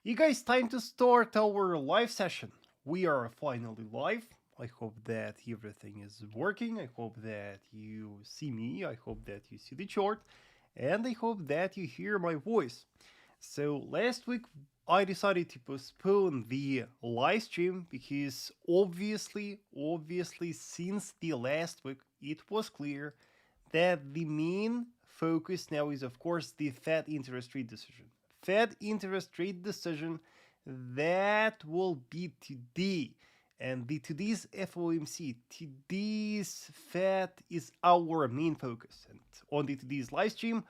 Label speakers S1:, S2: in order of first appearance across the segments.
S1: You guys, time to start our live session. We are finally live. I hope that everything is working. I hope that you see me. I hope that you see the chart. And I hope that you hear my voice. So last week I decided to postpone the live stream because obviously since the last week it was clear that the main focus now is of course the Fed interest rate decision. Fed interest rate decision that will be today. And the today's FOMC, today's Fed is our main focus. And on the today's live stream,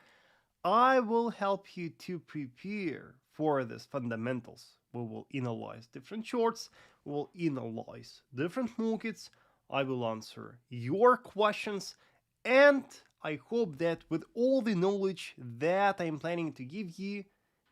S1: I will help you to prepare for these fundamentals. We will analyze different charts, we will analyze different markets, I will answer your questions, and I hope that with all the knowledge that I'm planning to give you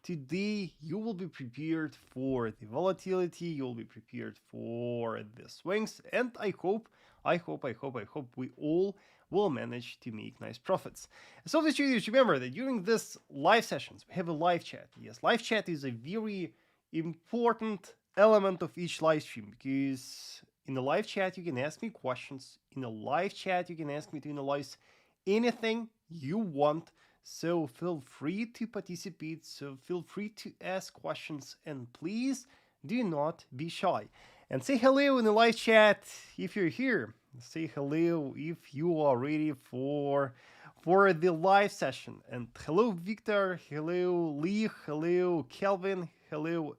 S1: today, you will be prepared for the volatility, you'll be prepared for the swings, and I hope we all will manage to make nice profits. So the traders, remember that during this live sessions, we have a live chat. Yes, live chat is a very important element of each live stream because in the live chat you can ask me questions. In the live chat you can ask me to analyze anything you want. So feel free to participate. So feel free to ask questions and please do not be shy. And say hello in the live chat if you're here. Say hello if you are ready for the live session. And hello Victor, hello Lee, hello Kelvin, hello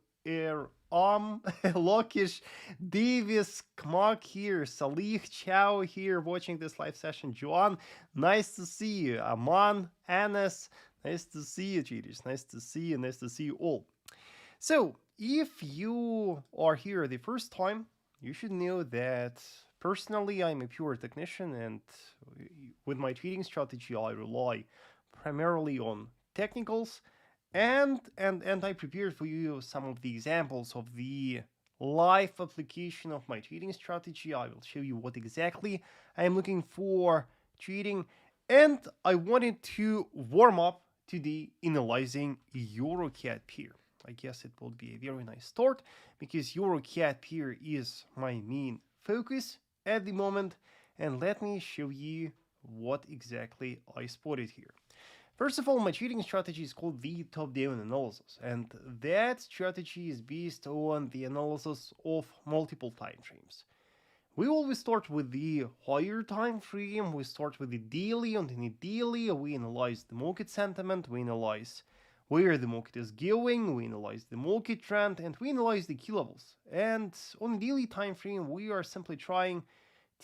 S1: Lokish, Davis, Kmak here, Salih, Chow here watching this live session. Joan, nice to see you. Aman, Anas, nice to see you, cheaters. Nice to see you, nice to see you all. So, if you are here the first time, you should know that personally I'm a pure technician, and with my trading strategy I rely primarily on technicals, and I prepared for you some of the examples of the live application of my trading strategy. I will show you what exactly I am looking for trading, and I wanted to warm up today analyzing Euro CAD pair. I guess it will be a very nice start because Euro CAD pair is my main focus at the moment, and let me show you what exactly I spotted here. First of all, my trading strategy is called the top-down analysis, and that strategy is based on the analysis of multiple time frames. We always start with the higher time frame, we start with the daily. On the daily, we analyze the market sentiment, we analyze where the market is going, we analyze the market trend, and we analyze the key levels. And on the daily time frame, we are simply trying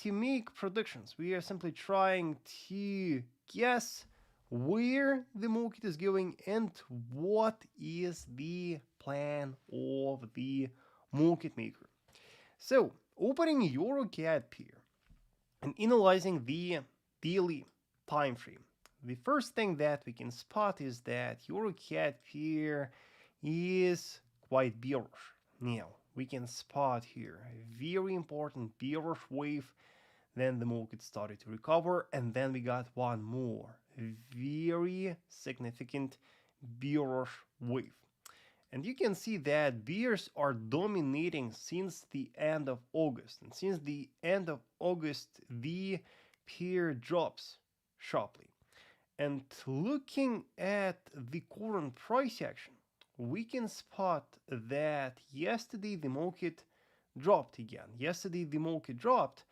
S1: to make predictions. We are simply trying to guess where the market is going and what is the plan of the market maker. So, opening Euro CAD pair and analyzing the daily time frame, the first thing that we can spot is that Euro CAD pair is quite bearish. Now, we can spot here a very important bearish wave. Then the market started to recover, and then we got one more very significant bearish wave. And you can see that bears are dominating since the end of August. And since the end of August, the pair drops sharply. And looking at the current price action, we can spot that yesterday the market dropped again. Yesterday the market dropped,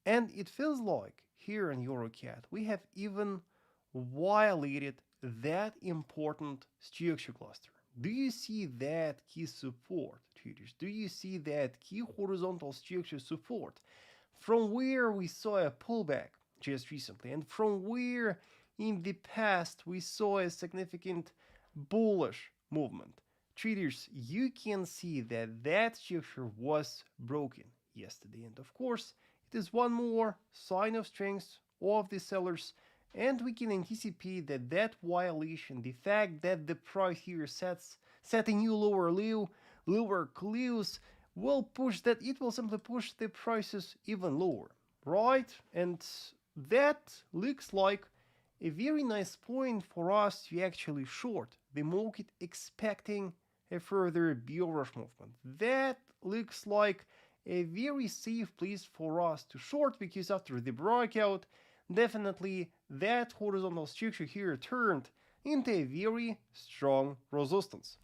S1: and it feels like here in Euro CAD we have even violated that important structure cluster. Do you see that key support, traders? Do you see that key horizontal structure support from where we saw a pullback just recently, and from where in the past we saw a significant bullish movement? Traders, you can see that that structure was broken yesterday, and of course it is one more sign of strength of the sellers, and we can anticipate that that violation, the fact that the price here set a new lower low, lower close, will push that, it will simply push the prices even lower, right? And that looks like a very nice point for us to actually short the market, expecting a further bearish movement. That looks like a very safe place for us to short, because after the breakout, definitely that horizontal structure here turned into a very strong resistance.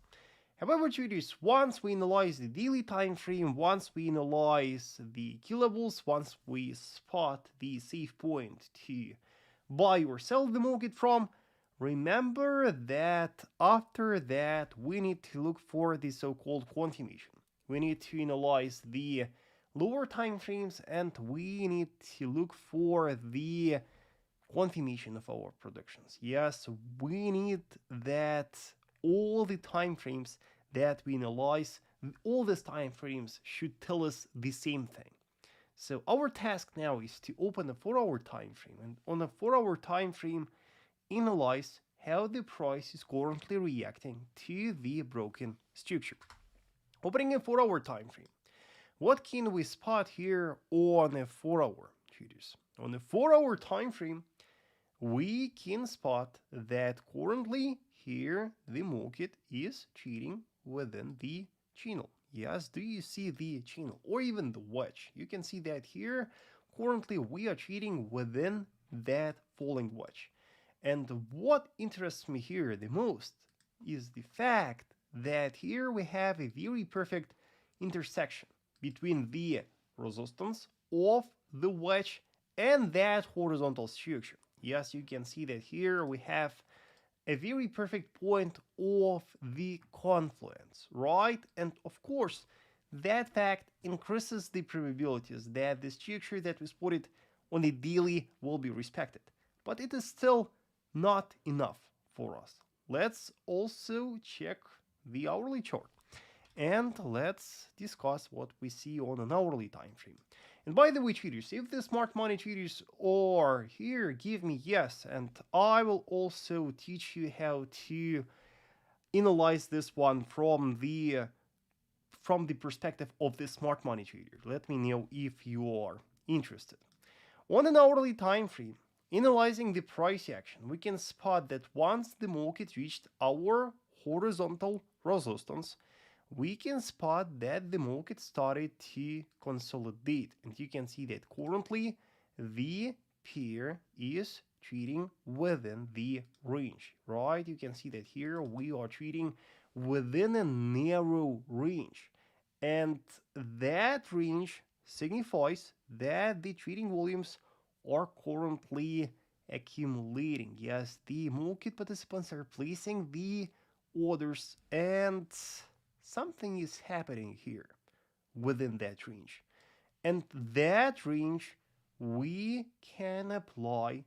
S1: However, traders, once we analyze the daily time frame, once we analyze the kilovolts, once we spot the safe point to buy or sell the market from, remember that after that we need to look for the so-called confirmation. We need to analyze the lower time frames, and we need to look for the confirmation of our predictions. Yes, we need that all the time frames that we analyze, all these time frames should tell us the same thing. So our task now is to open a 4-hour time frame, and on a 4-hour time frame analyze how the price is currently reacting to the broken structure. Opening a 4-hour time frame, what can we spot here on a 4-hour, traders? On a 4-hour time frame, we can spot that currently here the market is trading within the channel. Yes, do you see the channel or even the wedge? You can see that here currently we are trading within that falling wedge. And what interests me here the most is the fact that here we have a very perfect intersection between the resistance of the wedge and that horizontal structure. Yes, you can see that here we have a very perfect point of the confluence, right? And of course, that fact increases the probabilities that the structure that we spotted on the daily will be respected. But it is still not enough for us. Let's also check the hourly chart, and let's discuss what we see on an hourly time frame. And by the way, traders, if the smart money traders are here, give me yes, and I will also teach you how to analyze this one from the perspective of the smart money trader. Let me know if you are interested. On an hourly time frame, analyzing the price action, we can spot that once the market reached our horizontal resistance, we can spot that the market started to consolidate, and you can see that currently the pair is trading within the range, right? You can see that here we are trading within a narrow range, and that range signifies that the trading volumes are currently accumulating. Yes, the market participants are placing the orders, and something is happening here within that range. And that range we can apply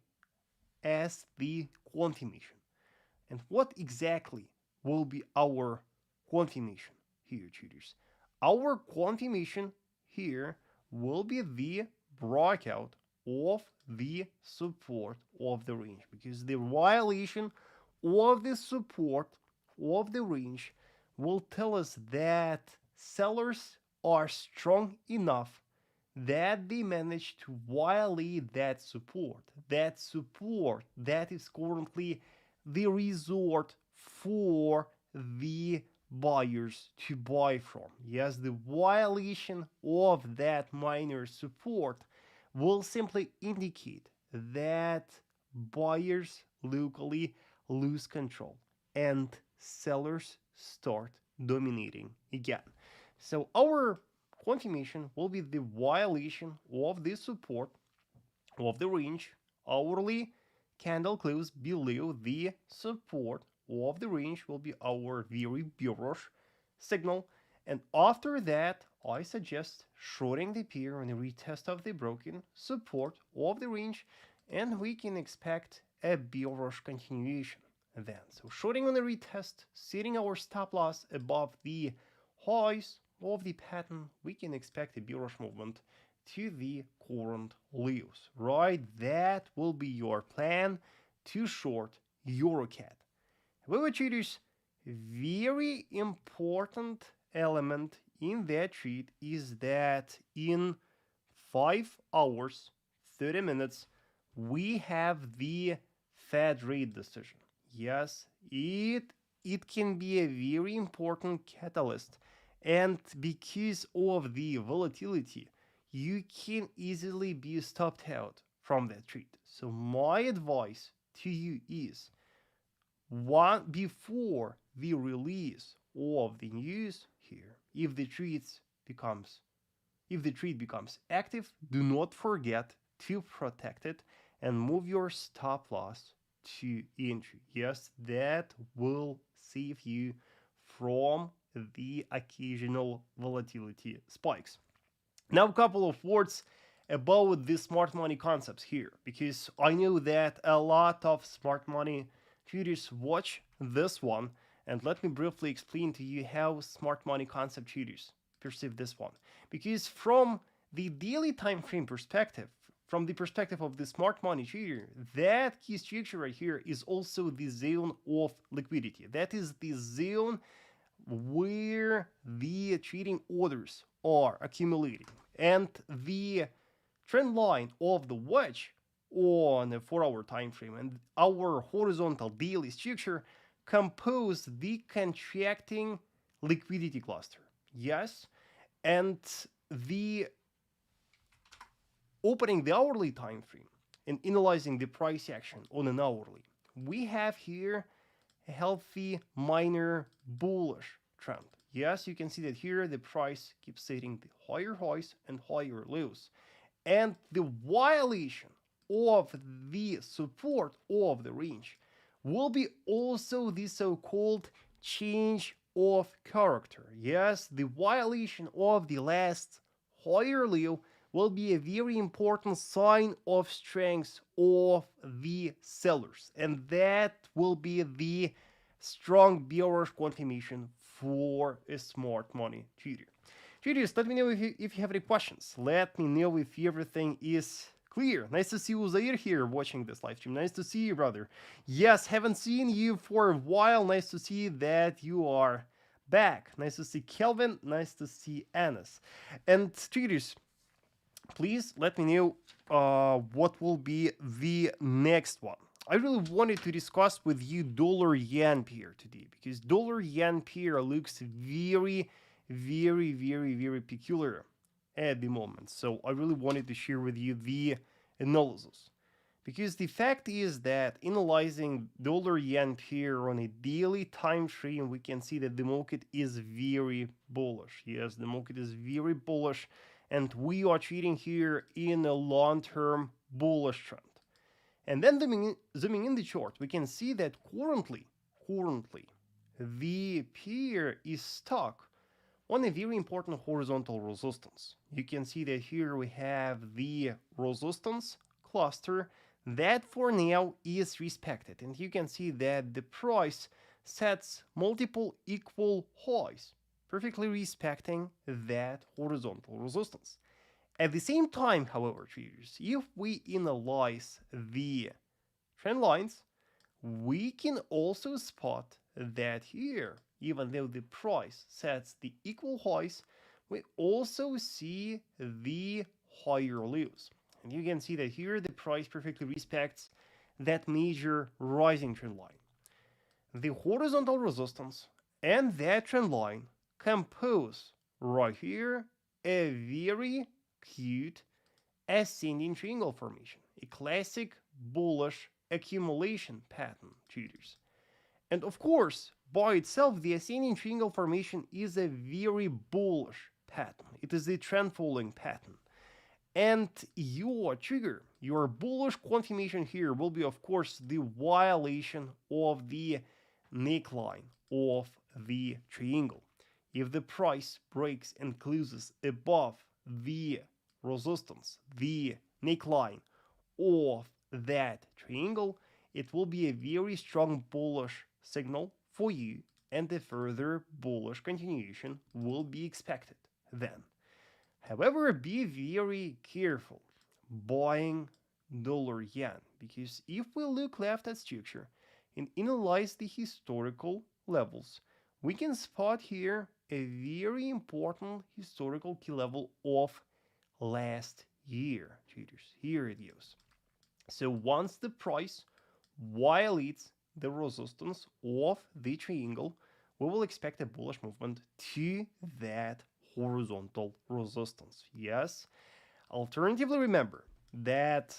S1: as the confirmation. And what exactly will be our confirmation here, traders? Our confirmation here will be the breakout of the support of the range, because the violation of the support of the range will tell us that sellers are strong enough that they manage to violate that support that is currently the resort for the buyers to buy from. Yes, the violation of that minor support will simply indicate that buyers locally lose control and sellers start dominating again. So our confirmation will be the violation of the support of the range. Hourly candle close below the support of the range will be our very bearish signal. And after that, I suggest shorting the pair on a retest of the broken support of the range, and we can expect a bearish continuation then. So shorting on the retest, setting our stop loss above the highs of the pattern, we can expect a bearish movement to the current lows, right? That will be your plan to short Euro CAD. However, traders, very important element in that trade is that in 5 hours, 30 minutes, we have the Fed rate decision. Yes, it it can be a very important catalyst. And because of the volatility, you can easily be stopped out from that trade. So my advice to you is before the release of the news here, if the trade becomes active, do not forget to protect it and move your stop loss to entry. Yes, that will save you from the occasional volatility spikes. Now, a couple of words about the smart money concepts here, because I know that a lot of smart money traders watch this one, and let me briefly explain to you how smart money concept traders perceive this one. Because from the daily time frame perspective, from the perspective of the smart money trader, that key structure right here is also the zone of liquidity. That is the zone where the trading orders are accumulating. And the trend line of the wedge on a 4-hour time frame and our horizontal daily structure compose the contracting liquidity cluster. Yes, and the opening the hourly time frame and analyzing the price action on an hourly, we have here a healthy minor bullish trend. Yes, you can see that here the price keeps setting the higher highs and higher lows. And the violation of the support of the range will be also the so-called change of character. Yes, the violation of the last higher low will be a very important sign of strength of the sellers, and that will be the strong bearish confirmation for a smart money trader. Traders, let me know if you have any questions. Let me know if everything is clear. Nice to see Uzair here watching this live stream. Nice to see you, brother. Yes, haven't seen you for a while. Nice to see that you are back. Nice to see Kelvin. Nice to see Anas. And traders, please let me know what will be the next one. I really wanted to discuss with you dollar yen pair today, because dollar yen pair looks very, very, very, very peculiar at the moment. So I really wanted to share with you the analysis, because the fact is that analyzing dollar yen pair on a daily time frame, we can see that the market is very bullish. Yes, the market is very bullish, and we are trading here in a long-term bullish trend. And then zooming in the chart, we can see that currently, the pair is stuck on a very important horizontal resistance. You can see that here we have the resistance cluster that for now is respected. And you can see that the price sets multiple equal highs, perfectly respecting that horizontal resistance. At the same time, however, traders, if we analyze the trend lines, we can also spot that here, even though the price sets the equal highs, we also see the higher lows. And you can see that here the price perfectly respects that major rising trend line. The horizontal resistance and that trend line compose right here a very cute ascending triangle formation, a classic bullish accumulation pattern, traders. And of course, by itself, the ascending triangle formation is a very bullish pattern. It is a trend following pattern. And your trigger, your bullish confirmation here will be, of course, the violation of the neckline of the triangle. If the price breaks and closes above the resistance, the neckline of that triangle, it will be a very strong bullish signal for you, and a further bullish continuation will be expected then. However, be very careful buying dollar yen, because if we look left at structure and analyze the historical levels, we can spot here a very important historical key level of last year, traders. Here it goes. So once the price violates the resistance of the triangle, we will expect a bullish movement to that horizontal resistance. Yes. Alternatively, remember that,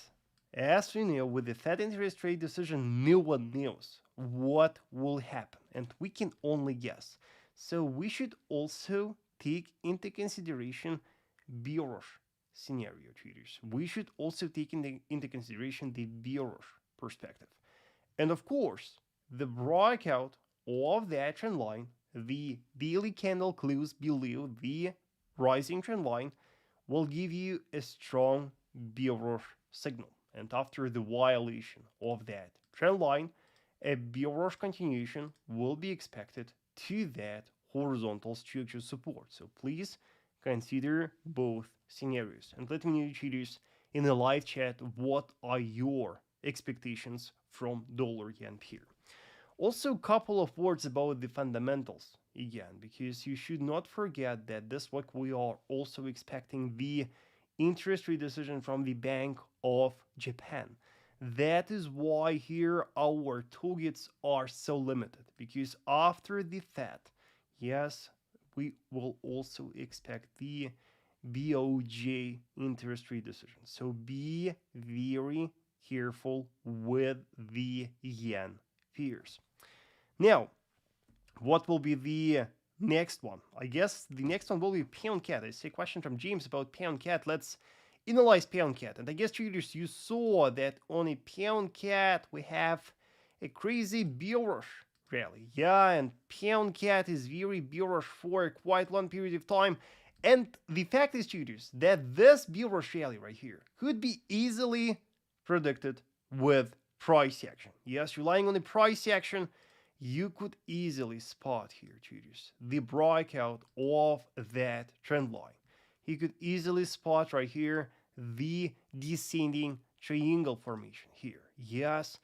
S1: as we know, with the Fed interest rate decision, no one knows what will happen, and we can only guess. So we should also take into consideration bearish scenario, traders. We should also take into consideration the bearish perspective. And of course, the breakout of that trend line, the daily candle close below the rising trend line, will give you a strong bearish signal. And after the violation of that trend line, a bearish continuation will be expected to that horizontal structure support. So please consider both scenarios. And let me know, traders, in the live chat, what are your expectations from dollar yen pair? Also, a couple of words about the fundamentals again, because you should not forget that this week we are also expecting the interest rate decision from the Bank of Japan. That is why here our targets are so limited, because after the Fed, yes, we will also expect the BOJ interest rate decision. So be very careful with the yen fears. Now, what will be the next one? I guess the next one will be pound CAD. I see a question from James about pound CAD. Let's analyze pound CAD. And I guess, traders, you saw that on a pound CAD we have a crazy bearish rally. Yeah, and pound CAD is very bearish for a quite long period of time. And the fact is, traders, that this bearish rally right here could be easily predicted with price action. Yes, relying on the price action, you could easily spot here, traders, the breakout of that trend line. You could easily spot right here the descending triangle formation here. Yes,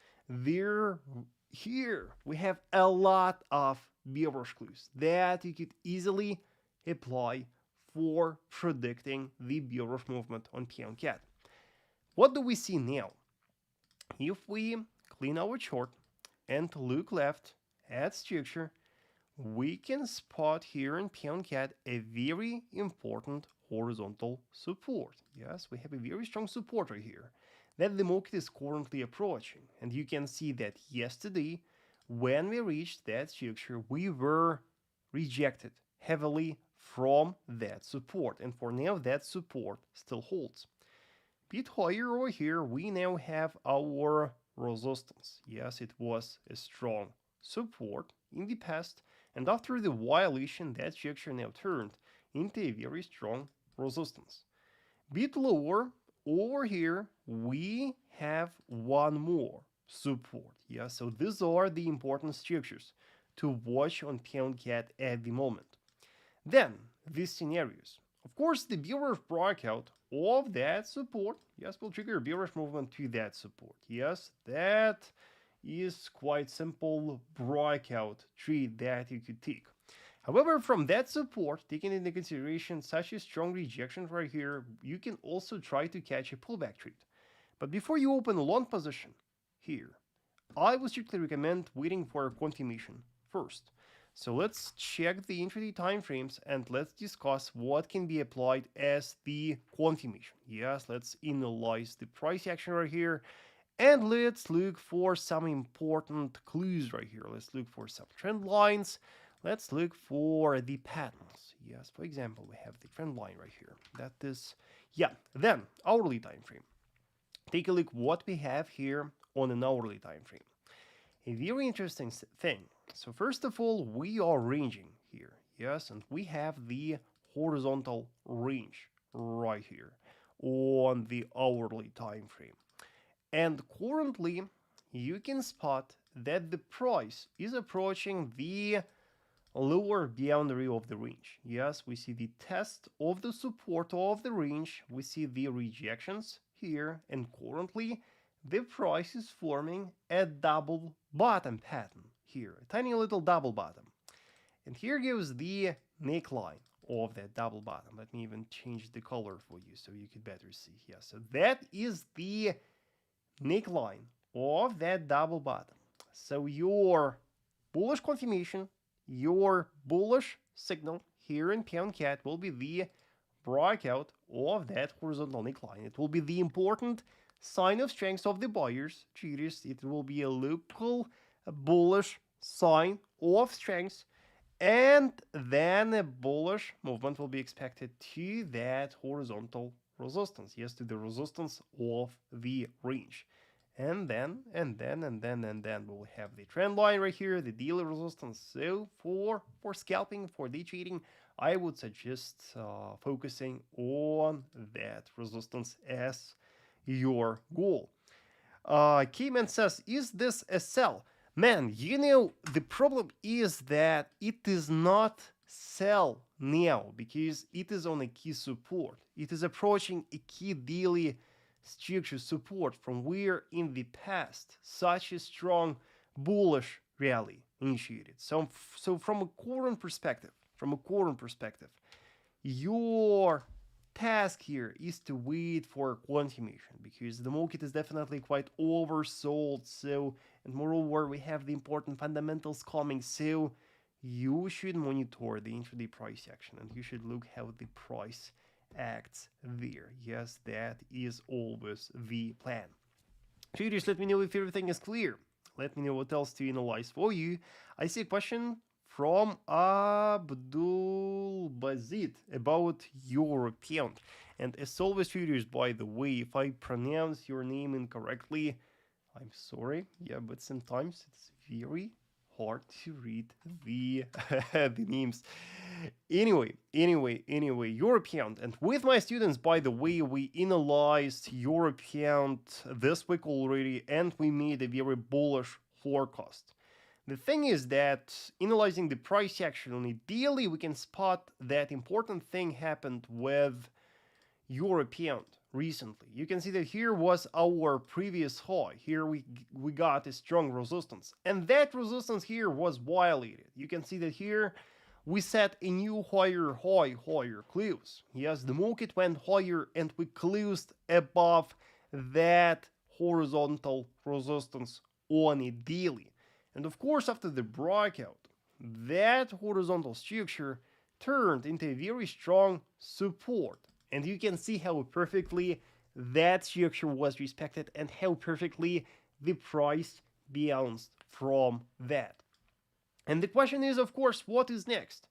S1: here we have a lot of bearish clues that you could easily apply for predicting the bearish movement on pound CAD. What do we see now? If we clean our chart and look left at structure, we can spot here in pound CAD a very important horizontal support. Yes, we have a very strong support right here that the market is currently approaching. And you can see that yesterday, when we reached that structure, we were rejected heavily from that support. And for now, that support still holds. Bit higher over here, we now have our resistance. Yes, it was a strong support in the past, and after the violation, that structure now turned into a very strong resistance. Bit lower over here, we have one more support. Yeah, so these are the important structures to watch on pound CAD at the moment. Then these scenarios. Of course, the bearish breakout of that support, yes, will trigger a bearish movement to that support. Yes, that is quite simple breakout trade that you could take. However, from that support, taking into consideration such a strong rejection right here, you can also try to catch a pullback trade. But before you open a long position here, I would strictly recommend waiting for a confirmation first. So let's check the intraday time frames and let's discuss what can be applied as the confirmation. Yes, let's analyze the price action right here. And let's look for some important clues right here. Let's look for some trend lines. Let's look for the patterns. Yes, for example, we have the trend line right here. That is, yeah, then hourly time frame. Take a look what we have here on an hourly time frame. A very interesting thing. So first of all, we are ranging here. Yes, and we have the horizontal range right here on the hourly time frame. And currently, you can spot that the price is approaching the lower boundary of the range. Yes, we see the test of the support of the range. We see the rejections here. And currently, the price is forming a double bottom pattern here. A tiny little double bottom. And here goes the neckline of that double bottom. Let me even change the color for you so you could better see. Yes, so that is the neckline of that double bottom. So your bullish confirmation, your bullish signal here in pound CAD will be the breakout of that horizontal neckline. It will be the important sign of strength of the buyers. It will be a local bullish sign of strength, and then a bullish movement will be expected to that horizontal resistance. Yes, to the resistance of the range. And then we'll have the trend line right here, the daily resistance. So for scalping, for day trading, I would suggest focusing on that resistance as your goal. Keyman says, is this a sell? Man, you know, the problem is that it is not sell now because it is on a key support. It is approaching a key daily structure support from where in the past such a strong bullish rally initiated. So from a current perspective, your task here is to wait for confirmation because the market is definitely quite oversold. So, and moreover, we have the important fundamentals coming. So you should monitor the intraday price action and you should look how the price acts there. Yes, that is always the plan. Traders, let me know if everything is clear. Let me know what else to analyze for you. I see a question from Abdul Bazid about Euro CAD. And as always, traders, by the way, if I pronounce your name incorrectly, I'm sorry. Yeah, but sometimes it's very hard to read the the names. Anyway, Euro CAD. And with my students, by the way, we analyzed Euro CAD this week already, and we made a very bullish forecast. The thing is that analyzing the price action on a daily, we can spot that important thing happened with Euro CAD recently. You can see that here was our previous high. Here we got a strong resistance, and that resistance here was violated. You can see that here we set a new higher close. Yes, the market went higher and we closed above that horizontal resistance on a daily. And of course, after the breakout, that horizontal structure turned into a very strong support. And you can see how perfectly that structure was respected and how perfectly the price bounced from that. And the question is, of course, what is next?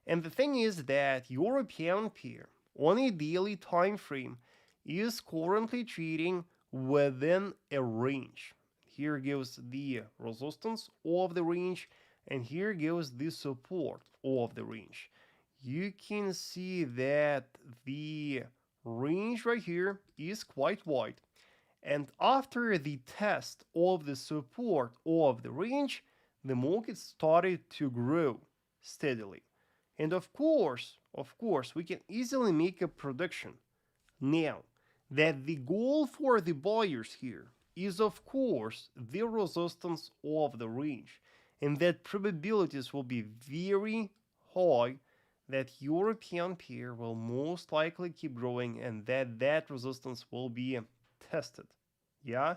S1: And the thing is that European pair on a daily time frame is currently trading within a range. Here goes the resistance of the range, and here goes the support of the range. You can see that the range right here is quite wide. And after the test of the support of the range, the market started to grow steadily. And of course, we can easily make a prediction now that the goal for the buyers here is of course the resistance of the range, and that probabilities will be very high that European pair will most likely keep growing and that resistance will be tested. Yeah,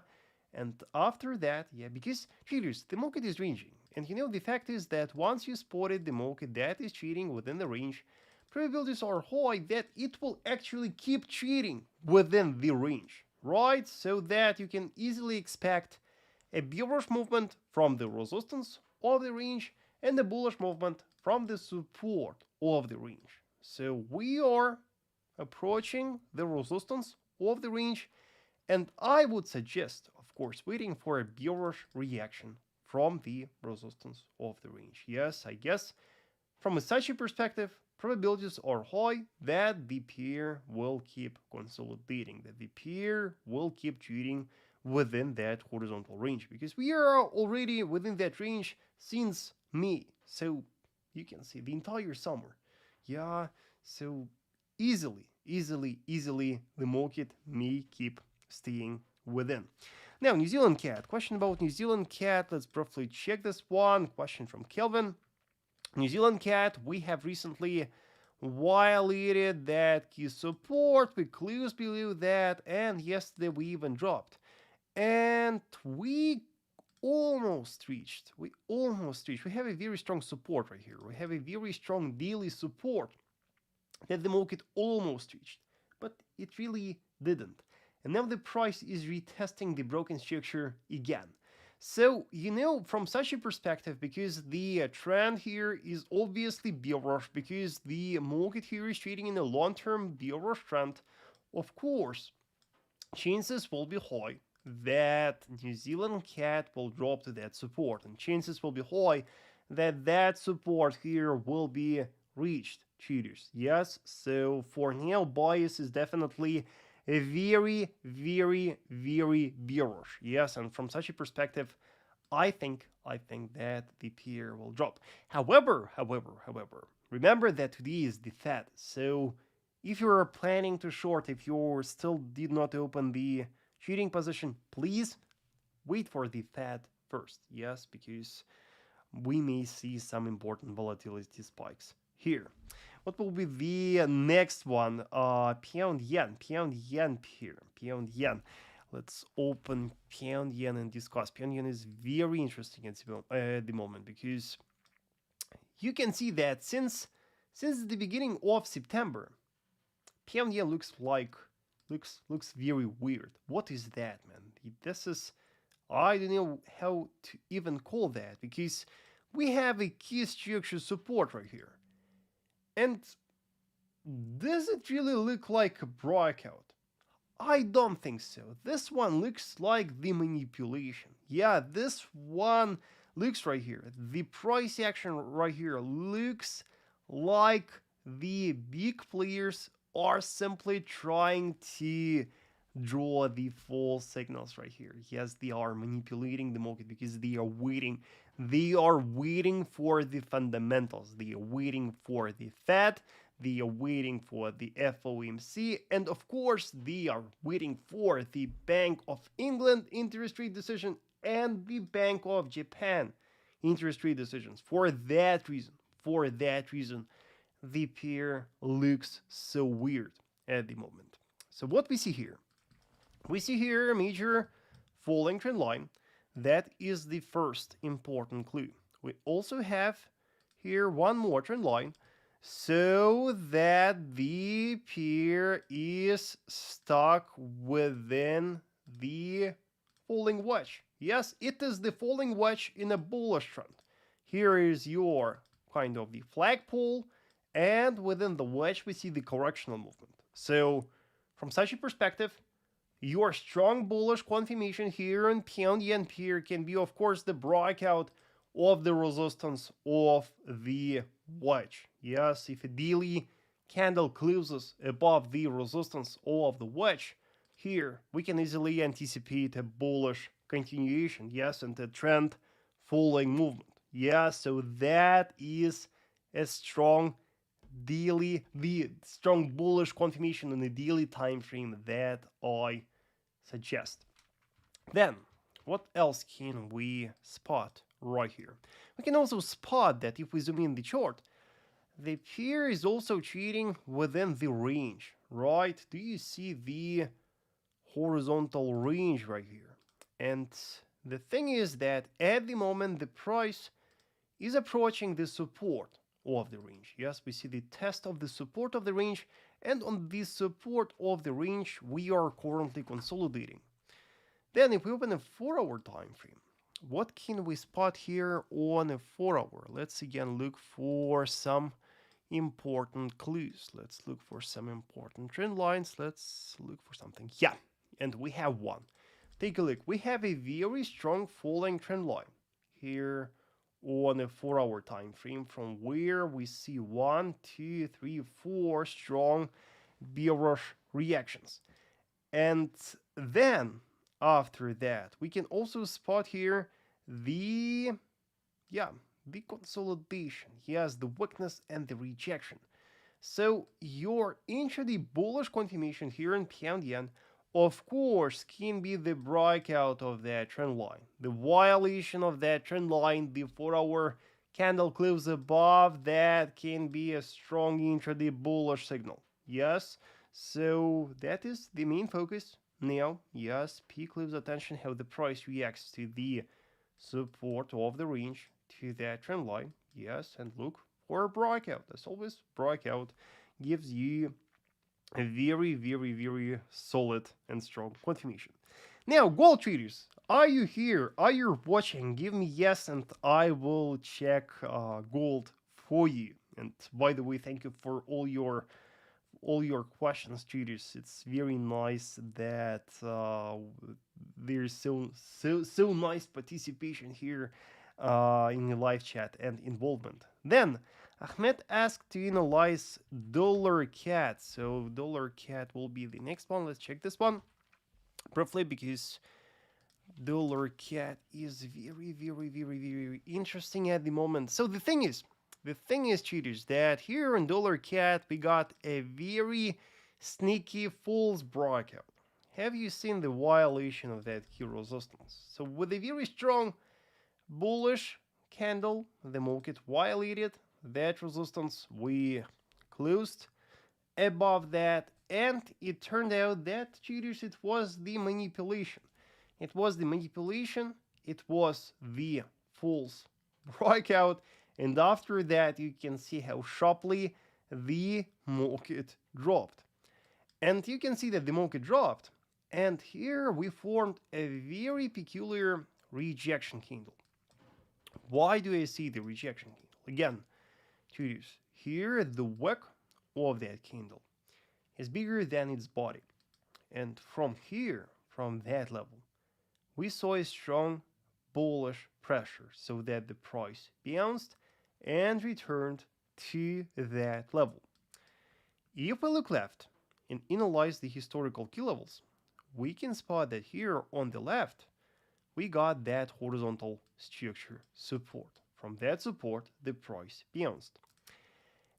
S1: and after that, yeah, because traders, the market is ranging, and you know the fact is that once you spotted the market that is trading within the range, probabilities are high that it will actually keep trading within the range, right? So that you can easily expect a bearish movement from the resistance of the range and a bullish movement from the support of the range. So we are approaching the resistance of the range, and I would suggest, of course, waiting for a bearish reaction from the resistance of the range. Yes, I guess from such a perspective, probabilities are high that the pair will keep consolidating, that the pair will keep trading within that horizontal range, because we are already within that range since May. So you can see the entire summer. Yeah, so easily, the market may keep staying within. Now, New Zealand CAD. Question about New Zealand CAD. Let's briefly check this one. Question from Kelvin. New Zealand CAD, we have recently violated that key support. We closed below that, and yesterday we even dropped. And we almost reached. We have a very strong support right here. We have a very strong daily support that the market almost reached, but it really didn't. And now the price is retesting the broken structure again. So, from such a perspective, because the trend here is obviously bearish, because the market here is trading in a long-term bearish trend, of course, chances will be high that New Zealand CAD will drop to that support, and chances will be high that that support here will be reached, cheaters. Yes, so for now, bias is definitely a very, very, very bearish. Yes, and from such a perspective, I think that the pair will drop. However, remember that today is the Fed, so if you're planning to short, if you still did not open the shooting position, please wait for the Fed first. Yes, because we may see some important volatility spikes here. What will be the next one? Pound yen pair, pound yen. Let's open pound yen and discuss. Pound yen is very interesting at the moment, because you can see that since the beginning of September, pound yen looks very weird. What is that, man? This is, I don't know how to even call that, because we have a key structure support right here. And does it really look like a breakout? I don't think so. This one looks like the manipulation. Yeah, this one looks right here. The price action right here looks like the big players are simply trying to draw the false signals right here. Yes, they are manipulating the market because they are waiting. They are waiting for the fundamentals. They are waiting for the Fed. They are waiting for the FOMC. And of course, they are waiting for the Bank of England interest rate decision and the Bank of Japan interest rate decisions. For that reason, the pair looks so weird at the moment. So what we see here? We see here a major falling trend line. That is the first important clue. We also have here one more trend line, so that the pair is stuck within the falling wedge. Yes, it is the falling wedge in a bullish trend. Here is your kind of the flagpole, and within the wedge we see the correctional movement. So from such a perspective, your strong bullish confirmation here in pound yen pair can be, of course, the breakout of the resistance of the wedge. Yes, if a daily candle closes above the resistance of the wedge, here we can easily anticipate a bullish continuation. Yes, and a trend falling movement. Yeah, so that is a strong daily, the strong bullish confirmation in the daily time frame that I suggest. Then, what else can we spot right here? We can also spot that if we zoom in the chart, the pair is also trading within the range, right? Do you see the horizontal range right here? And the thing is that at the moment the price is approaching the support of the range. Yes, we see the test of the support of the range, and on this support of the range we are currently consolidating. Then if we open a 4-hour time frame, what can we spot here on a 4-hour? Let's again look for some important clues. Let's look for some important trend lines. Let's look for something. Yeah, and we have one. Take a look. We have a very strong falling trend line here on a 4-hour time frame, from where we see 1, 2, 3, 4 strong bearish reactions. And then after that we can also spot here the consolidation. Yes, the weakness and the rejection. So your intraday bullish confirmation here in pound yen, of course, can be the breakout of that trend line. The violation of that trend line, the 4-hour candle close above that, can be a strong intraday bullish signal. Yes, so that is the main focus now. Yes, pay close attention how the price reacts to the support of the range to that trend line. Yes, and look for a breakout. As always, breakout gives you a very, very, very solid and strong confirmation. Now, gold traders, are you here? Are you watching? Give me yes, and I will check gold for you. And by the way, thank you for all your questions, traders. It's very nice that there's so nice participation here in the live chat and involvement. Then Ahmed asked to analyze dollar CAD. So dollar CAD will be the next one. Let's check this one briefly because dollar CAD is very, very, very, very interesting at the moment. So the thing is, traders, that here in dollar CAD we got a very sneaky false breakout. Have you seen the violation of that key resistance? So with a very strong bullish candle, the market violated that resistance. We closed above that, and it turned out that, traders, it was the manipulation. It was the manipulation. It was the false breakout. And after that, you can see how sharply the market dropped. And you can see that the market dropped. And here we formed a very peculiar rejection candle. Why do I see the rejection candle? Again, traders, here the wick of that candle is bigger than its body. And from here, from that level, we saw a strong bullish pressure so that the price bounced and returned to that level. If we look left and analyze the historical key levels, we can spot that here on the left, we got that horizontal structure support. From that support, the price bounced.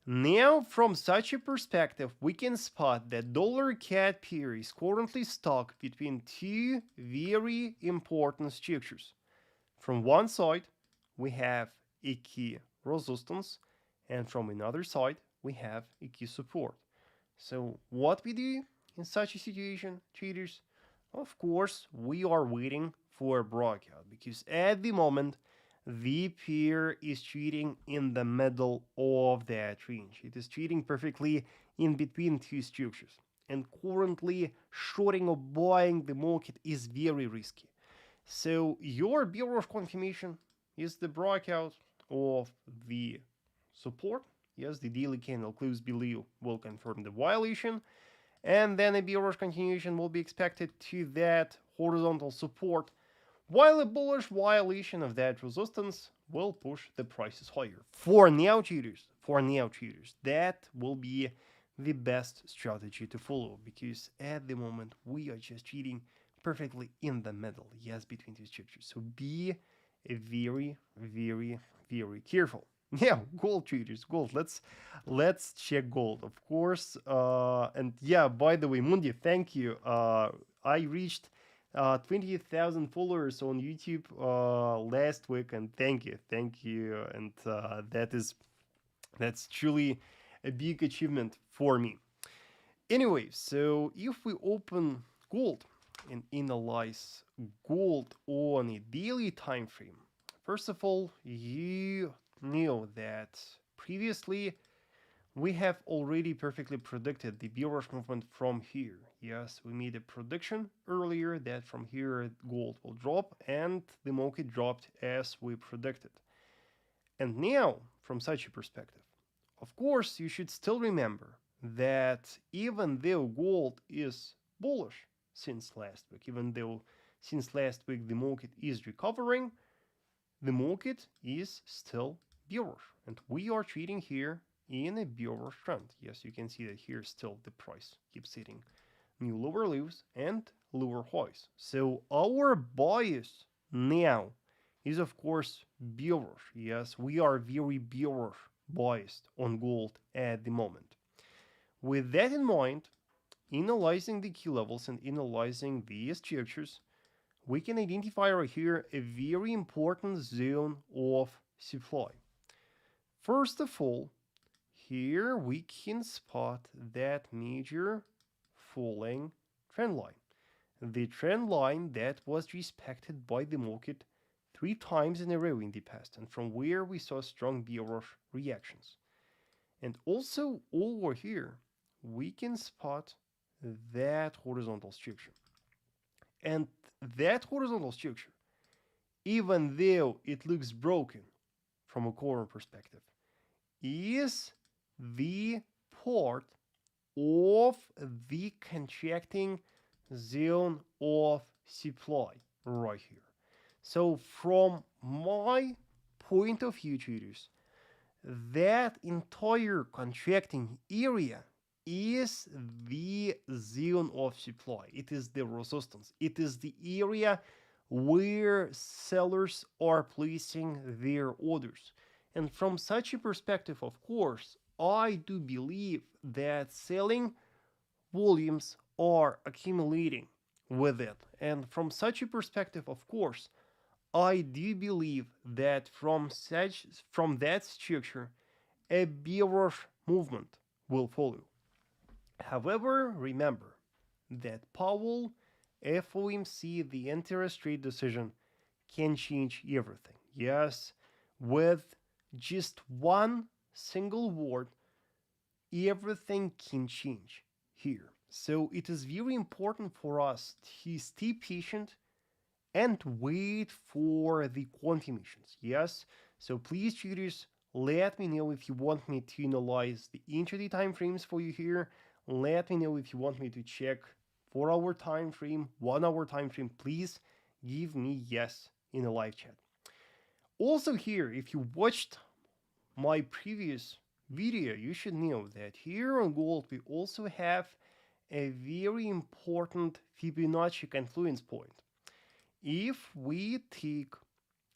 S1: Now, from such a perspective, we can spot that dollar CAD pair is currently stuck between two very important structures. From one side, we have a key resistance, and from another side, we have a key support. So what we do in such a situation, traders? Of course, we are waiting for a breakout because at the moment, the pair is trading in the middle of that range. It is trading perfectly in between two structures. And currently, shorting or buying the market is very risky. So your bearish confirmation is the breakout of the support. Yes, the daily candle close below will confirm the violation. And then a bearish continuation will be expected to that horizontal support, while a bullish violation of that resistance will push the prices higher. For now traders, that will be the best strategy to follow because at the moment we are just trading perfectly in the middle, yes, between two structures. So be very, very, very careful. Yeah, gold traders, gold. Let's check gold, of course. And yeah, by the way, Mundi, thank you. I reached 20,000 followers on YouTube last week, and thank you, and that's truly a big achievement for me. Anyway, so if we open gold and analyze gold on a daily time frame, first of all, you know that previously we have already perfectly predicted the bearish movement from here. Yes, we made a prediction earlier that from here gold will drop, and the market dropped as we predicted. And now, from such a perspective, of course, you should still remember that even though gold is bullish since last week, even though since last week the market is recovering, the market is still bearish, and we are trading here in a bearish trend. Yes, you can see that here still the price keeps hitting new lower lows and lower highs. So our bias now is of course bearish. Yes, we are very bearish biased on gold at the moment. With that in mind, analyzing the key levels and analyzing the structures, we can identify right here a very important zone of supply. First of all, here we can spot that major falling trend line. The trend line that was respected by the market 3 times in a row in the past, and from where we saw strong bearish reactions. And also over here, we can spot that horizontal structure. And that horizontal structure, even though it looks broken from a corner perspective, is the part of the contracting zone of supply right here. So from my point of view, traders, that entire contracting area is the zone of supply. It is the resistance. It is the area where sellers are placing their orders. And from such a perspective, of course, I do believe that selling volumes are accumulating with it. And from such a perspective, of course, I do believe that from that structure, a bearish movement will follow. However, remember that Powell FOMC, the interest rate decision, can change everything. Yes, with just one single word, everything can change here. So it is very important for us to stay patient and wait for the confirmations. Yes, so please, traders, let me know if you want me to analyze the intraday time frames for you here. Let me know if you want me to check 4-hour time frame, 1-hour time frame. Please give me yes in a live chat. Also here, if you watched my previous video, you should know that here on gold we also have a very important Fibonacci confluence point. If we take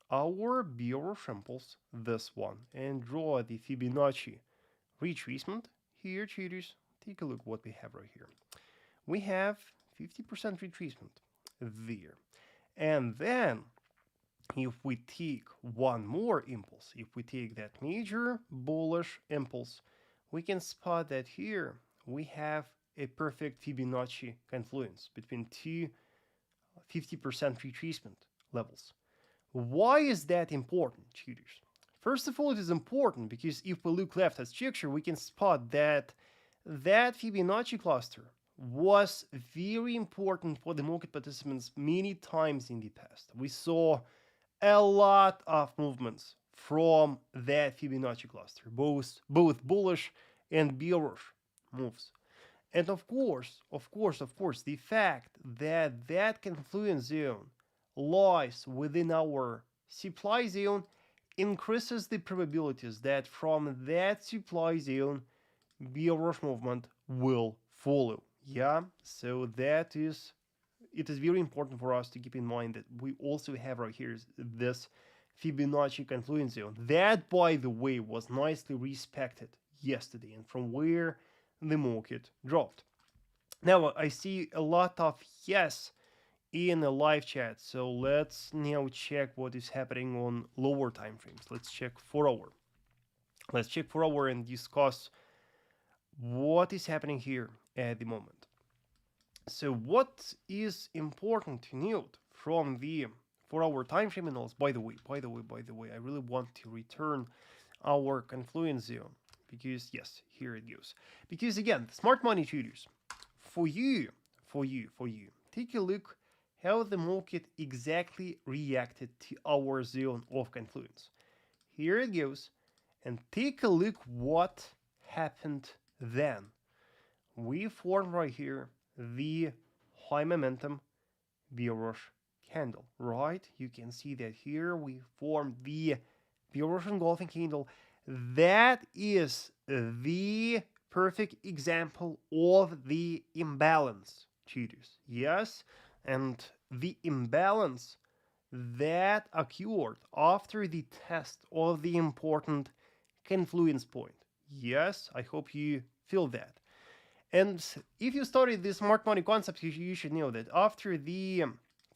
S1: our bearish impulse, this one, and draw the Fibonacci retracement here, traders, take a look what we have right here. We have 50% retracement there. And then if we take one more impulse, if we take that major bullish impulse, we can spot that here we have a perfect Fibonacci confluence between two 50% retracement levels. Why is that important, traders? First of all, it is important because if we look left at structure, we can spot that that Fibonacci cluster was very important for the market participants many times in the past. We saw a lot of movements from that Fibonacci cluster, both bullish and bearish moves. And of course, the fact that that confluence zone lies within our supply zone increases the probabilities that from that supply zone, bearish movement will follow. Yeah, so it is very important for us to keep in mind that we also have right here this Fibonacci confluence zone. That, by the way, was nicely respected yesterday and from where the market dropped. Now, I see a lot of yes in the live chat, so let's now check what is happening on lower time frames. Let's check 4-hour. Let's check 4-hour and discuss what is happening here at the moment. So what is important to note from the 4-hour time frame analysis, by the way, I really want to return our confluence zone because yes, here it goes. Because again, smart money traders, for you, take a look how the market exactly reacted to our zone of confluence. Here it goes, and take a look what happened then. We formed right here the high momentum bearish candle, right? You can see that here we formed the bearish engulfing candle. That is the perfect example of the imbalance, traders. Yes, and the imbalance that occurred after the test of the important confluence point. Yes, I hope you feel that. And if you studied the smart money concept, you should know that after the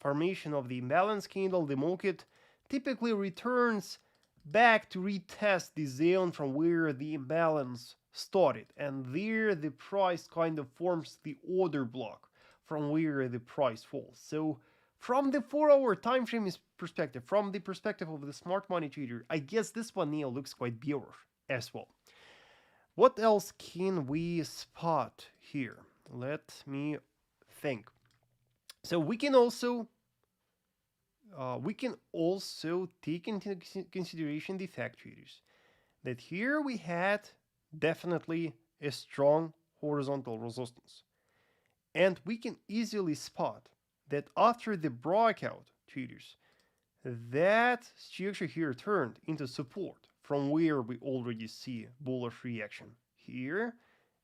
S1: formation of the imbalance candle, the market typically returns back to retest the zone from where the imbalance started. And there the price kind of forms the order block from where the price falls. So from the 4-hour time frame perspective, from the perspective of the smart money trader, I guess this one now looks quite bearish as well. What else can we spot here? Let me think. So we can also take into consideration the fact, traders, that here we had definitely a strong horizontal resistance. And we can easily spot that after the breakout, traders, that structure here turned into support from where we already see bullish reaction here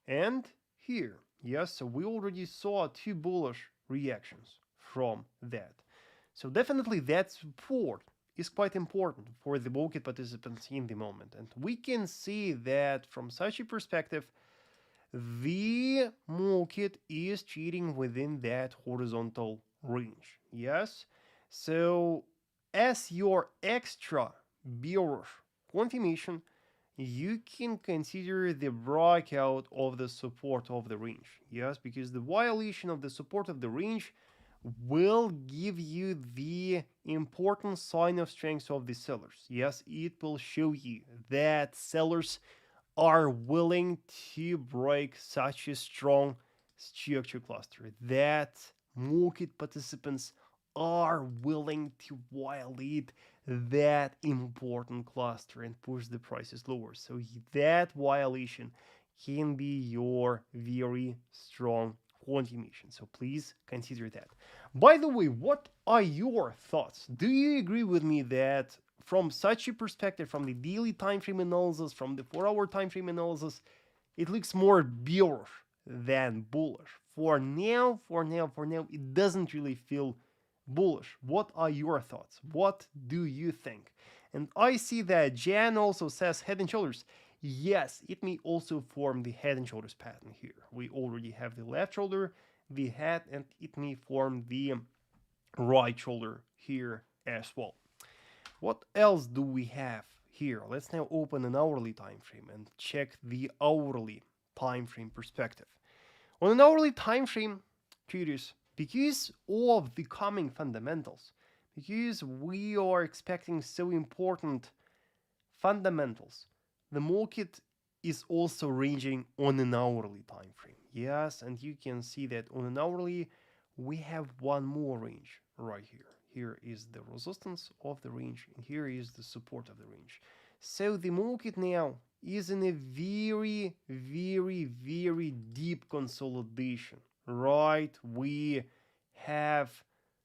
S1: and here. Yes, so we already saw two bullish reactions from that. So definitely that support is quite important for the market participants in the moment. And we can see that from such a perspective, the market is trading within that horizontal range. Yes, so as your extra bearish confirmation, you can consider the breakout of the support of the range. Yes, because the violation of the support of the range will give you the important sign of strength of the sellers. Yes, it will show you that sellers are willing to break such a strong structure cluster, that market participants are willing to violate that important cluster and push the prices lower. So that violation can be your very strong confirmation. So please consider that. By the way, what are your thoughts? Do you agree with me that from such a perspective, from the daily time frame analysis, from the 4-hour time frame analysis, it looks more bearish than bullish? For now, it doesn't really feel bullish. What are your thoughts? What do you think? And I see that Jan also says head and shoulders. Yes, it may also form the head and shoulders pattern here. We already have the left shoulder, the head, and it may form the right shoulder here as well. What else do we have here? Let's now open an hourly time frame and check the hourly time frame perspective. On an hourly time frame, traders, because of the coming fundamentals, because we are expecting so important fundamentals, the market is also ranging on an hourly time frame. Yes, and you can see that on an hourly, we have one more range right here. Here is the resistance of the range, and here is the support of the range. So the market now is in a very, very, very deep consolidation, right? We have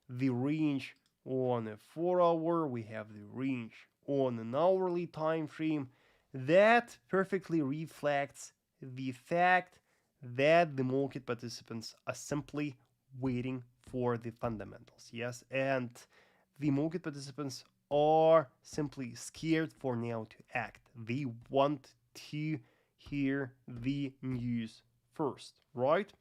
S1: the range on a 4-hour, we have the range on an hourly time frame. That perfectly reflects the fact that the market participants are simply waiting for the fundamentals. Yes, and the market participants are simply scared for now to act. They want to hear the news first, right?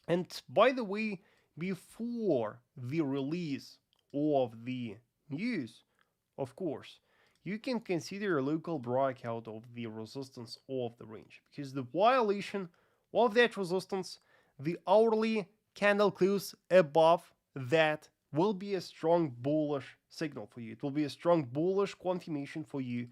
S1: And by the way, before the release of the news, of course, you can consider a local breakout of the resistance of the range, because the violation of that resistance, the hourly candle close above that, will be a strong bullish signal for you. It will be a strong bullish confirmation for you,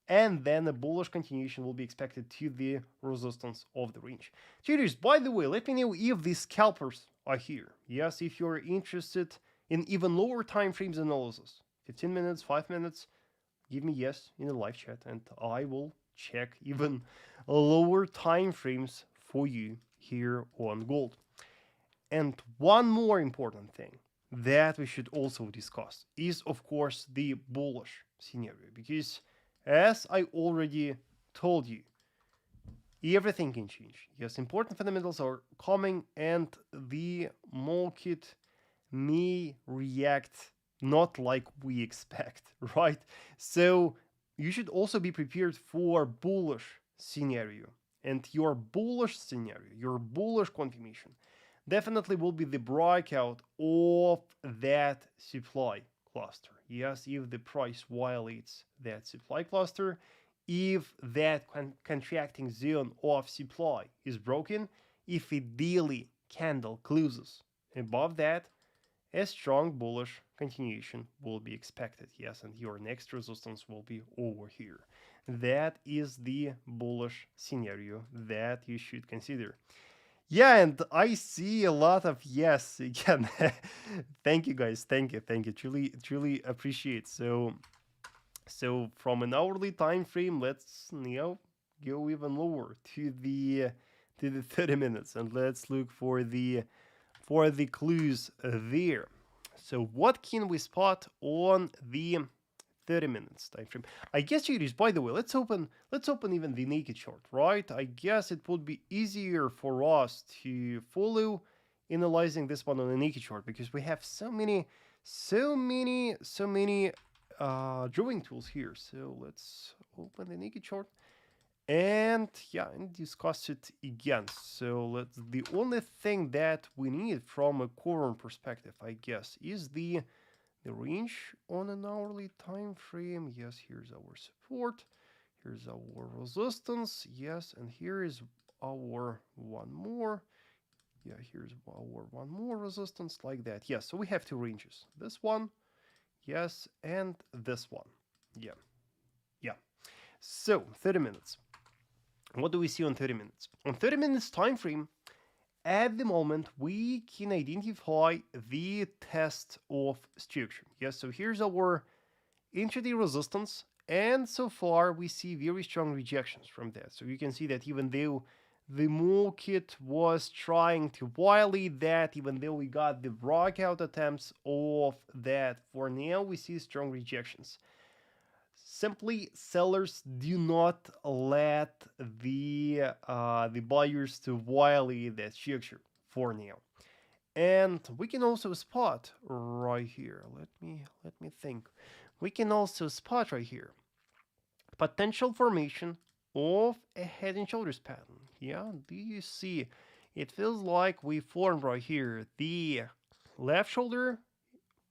S1: and then a bullish continuation will be expected to the resistance of the range. Traders, by the way, let me know if the scalpers are here. Yes, if you're interested in even lower time frames analysis, 15 minutes, 5 minutes, give me yes in the live chat, and I will check even lower time frames for you here on gold. And one more important thing that we should also discuss is, of course, the bullish scenario, because as I already told you, everything can change. Yes, important fundamentals are coming, and the market may react not like we expect, right? So you should also be prepared for bullish scenario. And your bullish scenario, your bullish confirmation, definitely will be the breakout of that supply cluster. Yes, if the price violates that supply cluster, if that contracting zone of supply is broken, if a daily candle closes above that, a strong bullish continuation will be expected. Yes, and your next resistance will be over here. That is the bullish scenario that you should consider. Yeah, and I see a lot of yes again. Thank you guys. Thank you. Thank you. Truly appreciate. So from an hourly time frame, let's go even lower to the 30 minutes, and let's look for the clues there. So what can we spot on the 30 minutes time frame? I guess it is, by the way, let's open even the naked chart, right? I guess it would be easier for us to follow analyzing this one on a naked chart, because we have so many drawing tools here. So let's open the naked chart and discuss it again. So the only thing that we need from a current perspective, I guess, is the range on an hourly time frame. Yes, here's our support, here's our resistance, yes, and here is our one more. Yeah, here's our one more resistance, like that. Yes, so we have two ranges, this one, yes, and this one. Yeah. So 30 minutes. What do we see on 30 minutes? On 30 minutes time frame, at the moment, we can identify the test of structure. Yes, so here's our intraday resistance, and so far we see very strong rejections from that. So you can see that even though the market was trying to violate that, even though we got the breakout attempts of that, for now we see strong rejections. Simply, sellers do not let the buyers to violate that structure for now. And we can also spot right here. Let me think. We can also spot right here potential formation of a head and shoulders pattern. Yeah, do you see? It feels like we formed right here the left shoulder,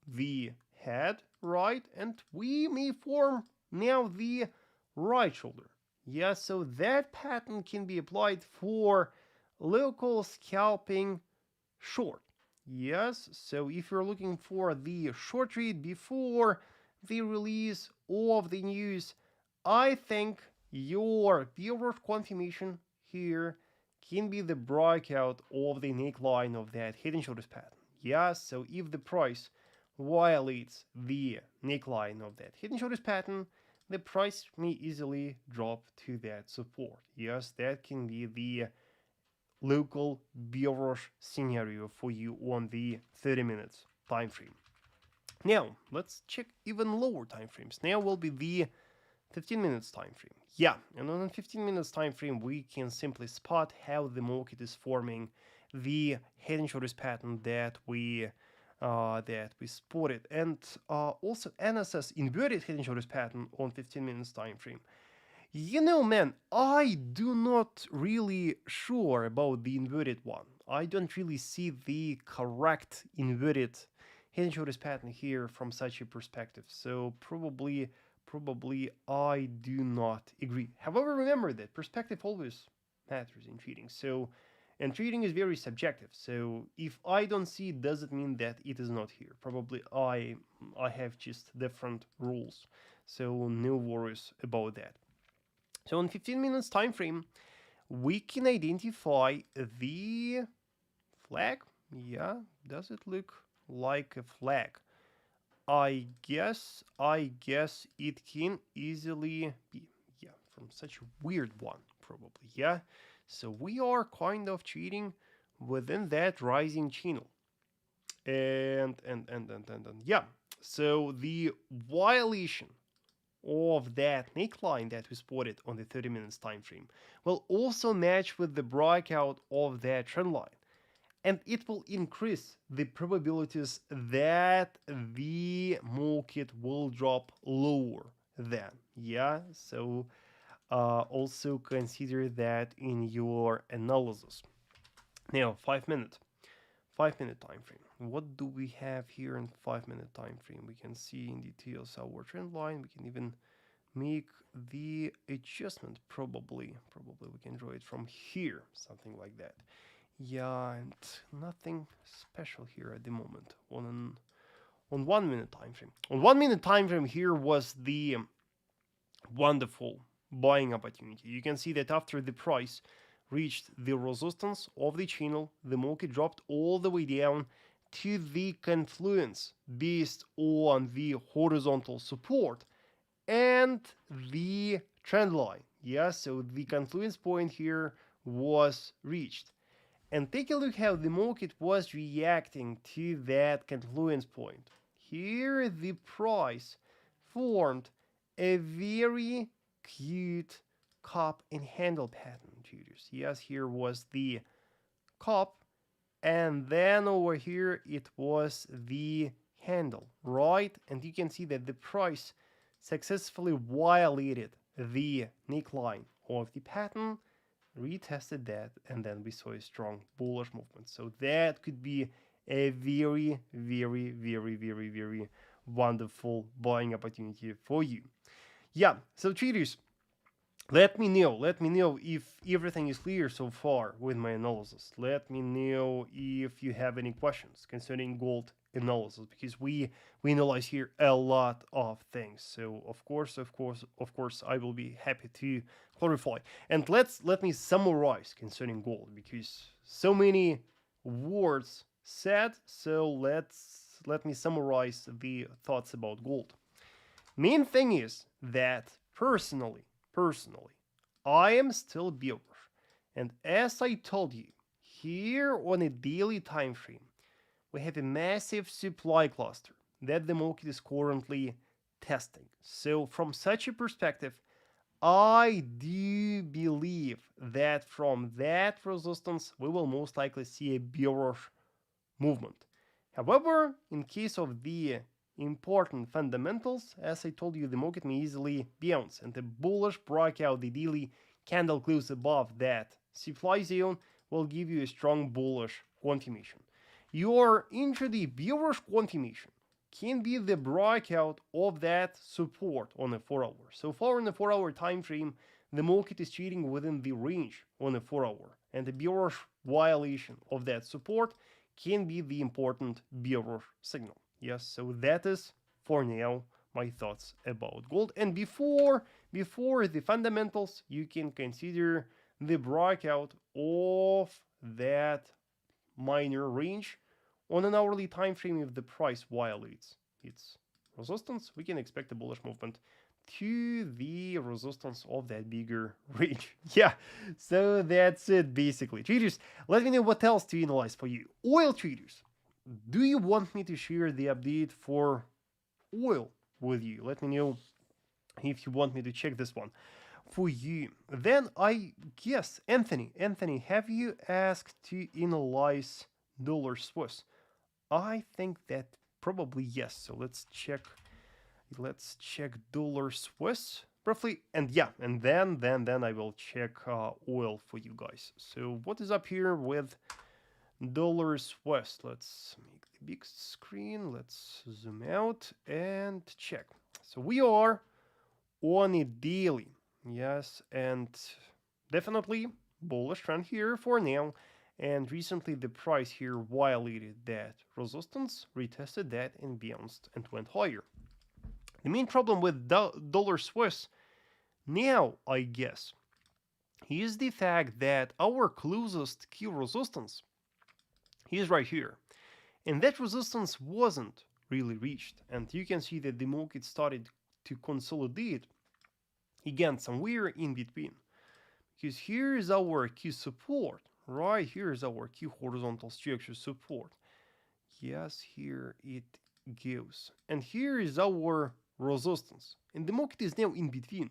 S1: the head, right, and we may form now the right shoulder. Yeah, so that pattern can be applied for local scalping short. Yes, so if you're looking for the short trade before the release of the news, I think your bearish confirmation here can be the breakout of the neckline of that head and shoulders pattern. Yes, so if the price violates the neckline of that head and shoulders pattern, the price may easily drop to that support. Yes, that can be the local bearish scenario for you on the 30 minutes time frame. Now, let's check even lower time frames. Now will be the 15 minutes time frame. Yeah, and on a 15 minutes time frame, we can simply spot how the market is forming the head and shoulders pattern that we spotted, and also NSS inverted head and shoulders pattern on 15 minutes time frame. You know, man, I do not really sure about the inverted one. I don't really see the correct inverted head and shoulders pattern here from such a perspective. So probably I do not agree. However, remember that perspective always matters in trading. And trading is very subjective. So if I don't see it, does it mean that it is not here? Probably I have just different rules. So no worries about that. So on 15 minutes time frame, we can identify the flag. Yeah, does it look like a flag? I guess it can easily be. Yeah, from such a weird one, probably. Yeah, so we are kind of trading within that rising channel, and yeah. So the violation of that neckline that we spotted on the 30 minutes time frame will also match with the breakout of that trend line, and it will increase the probabilities that the market will drop lower than. Yeah, so also consider that in your analysis. Now 5 minute time frame. What do we have here in 5 minute time frame? We can see in details our trend line. We can even make the adjustment. Probably we can draw it from here, something like that. Yeah, and nothing special here at the moment on 1 minute time frame. On 1 minute time frame here was the wonderful buying opportunity. You can see that after the price reached the resistance of the channel, the market dropped all the way down to the confluence based on the horizontal support and the trend line. Yeah, so the confluence point here was reached. And take a look how the market was reacting to that confluence point. Here the price formed a very cute cup and handle pattern, traders. Yes, here was the cup, and then over here it was the handle, right? And you can see that the price successfully violated the neckline of the pattern, retested that, and then we saw a strong bullish movement. So that could be a very, very, very, very, very wonderful buying opportunity for you. Yeah, so traders, let me know if everything is clear so far with my analysis. Let me know if you have any questions concerning gold analysis, because we analyze here a lot of things. So of course I will be happy to clarify. And let me summarize concerning gold, because so many words said. So let me summarize the thoughts about gold. Main thing is that personally, I am still bearish. And as I told you, here on a daily time frame, we have a massive supply cluster that the market is currently testing. So from such a perspective, I do believe that from that resistance, we will most likely see a bearish movement. However, in case of the important fundamentals, as I told you, the market may easily bounce, and the bullish breakout, the daily candle close above that supply zone, will give you a strong bullish confirmation. Your intraday bearish confirmation can be the breakout of that support on a 4 hour. So far in the 4 hour time frame, the market is trading within the range on a 4 hour, and the bearish violation of that support can be the important bearish signal. Yes, so that is for now my thoughts about gold. And before the fundamentals, you can consider the breakout of that minor range on an hourly time frame. If the price violates its resistance, we can expect a bullish movement to the resistance of that bigger range. Yeah, so that's it basically. Traders, let me know what else to analyze for you. Oil traders, do you want me to share the update for oil with you? Let me know if you want me to check this one for you. Then I guess, Anthony, have you asked to analyze dollar Swiss? I think that probably yes. So let's check dollar Swiss briefly, and yeah, and then I will check oil for you guys. So what is up here with dollar Swiss? Let's make the big screen, let's zoom out and check. So we are on a daily, yes, and definitely bullish trend here for now. And recently the price here violated that resistance, retested that, and bounced and went higher. The main problem with dollar Swiss now, I guess, is the fact that our closest key resistance is right here. And that resistance wasn't really reached. And you can see that the market started to consolidate again somewhere in between. Because here is our key support. Right here is our key horizontal structure support. Yes, here it goes. And here is our resistance. And the market is now in between.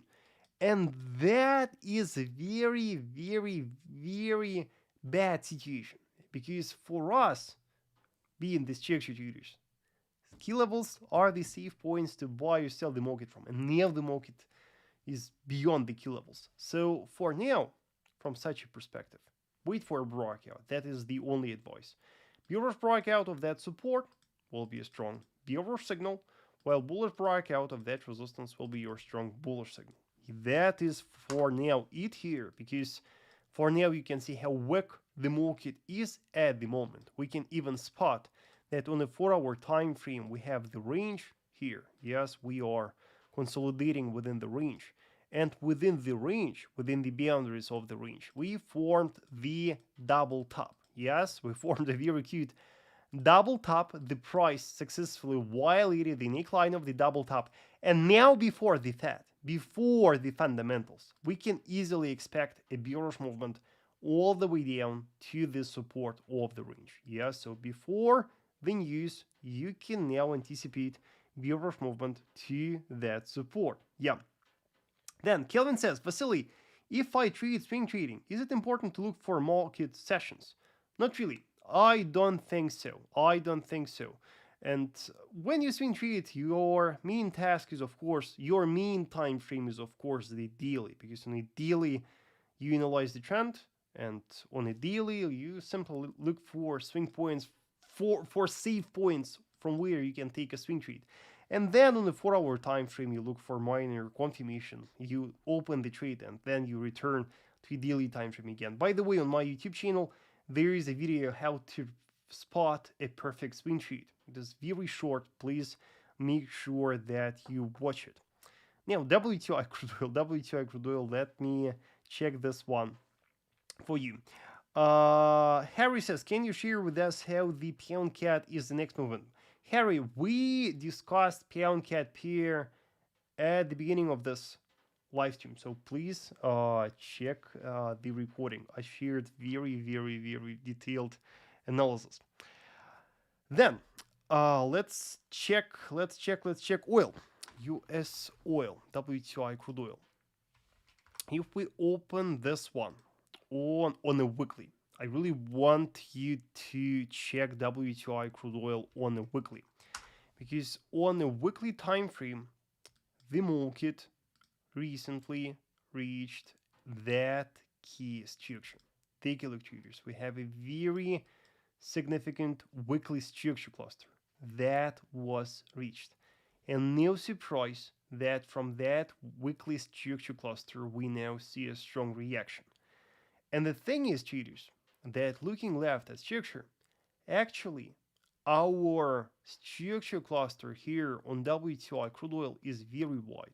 S1: And that is a very, very, very bad situation. Because for us, being the structure traders, key levels are the safe points to buy or sell the market from. And now the market is beyond the key levels. So for now, from such a perspective, wait for a breakout. That is the only advice. Bearish breakout of that support will be a strong bearish signal, while bullish breakout of that resistance will be your strong bullish signal. That is for now it here, because for now you can see how weak the market is at the moment. We can even spot that on a 4-hour time frame we have the range here. Yes, we are consolidating within the range, and within the range, within the boundaries of the range, we formed the double top. Yes, we formed a very cute double top. The price successfully violated the neckline of the double top, and now before the Fed, before the fundamentals, we can easily expect a bearish movement all the way down to the support of the range. Yeah, so before the news, you can now anticipate bearish movement to that support. Yeah. Then Kelvin says, Vasily, if I trade swing trading, is it important to look for market sessions? Not really. I don't think so. I don't think so. And when you swing trade, your main task is, of course, your main time frame is, of course, the daily, because on a daily, you analyze the trend, and on a daily, you simply look for swing points, for safe points from where you can take a swing trade. And then on the 4-hour time frame, you look for minor confirmation. You open the trade, and then you return to a daily time frame again. By the way, on my YouTube channel, there is a video how to spot a perfect swing trade. It is very short. Please make sure that you watch it. Now, WTI Crude Oil. WTI Crude Oil. Let me check this one for you. Harry says, can you share with us how the pound CAD is the next movement? Harry, we discussed pound CAD pair at the beginning of this live stream, so please check the recording. I shared very, very, very detailed analysis. Then let's check oil. US oil, WTI crude oil. If we open this one on a weekly, I really want you to check WTI crude oil on a weekly, because on a weekly time frame, the market recently reached that key structure. Take a look, traders. We have a very significant weekly structure cluster that was reached, and no surprise that from that weekly structure cluster we now see a strong reaction. And the thing is, traders, that looking left at structure, actually our structure cluster here on WTI crude oil is very wide.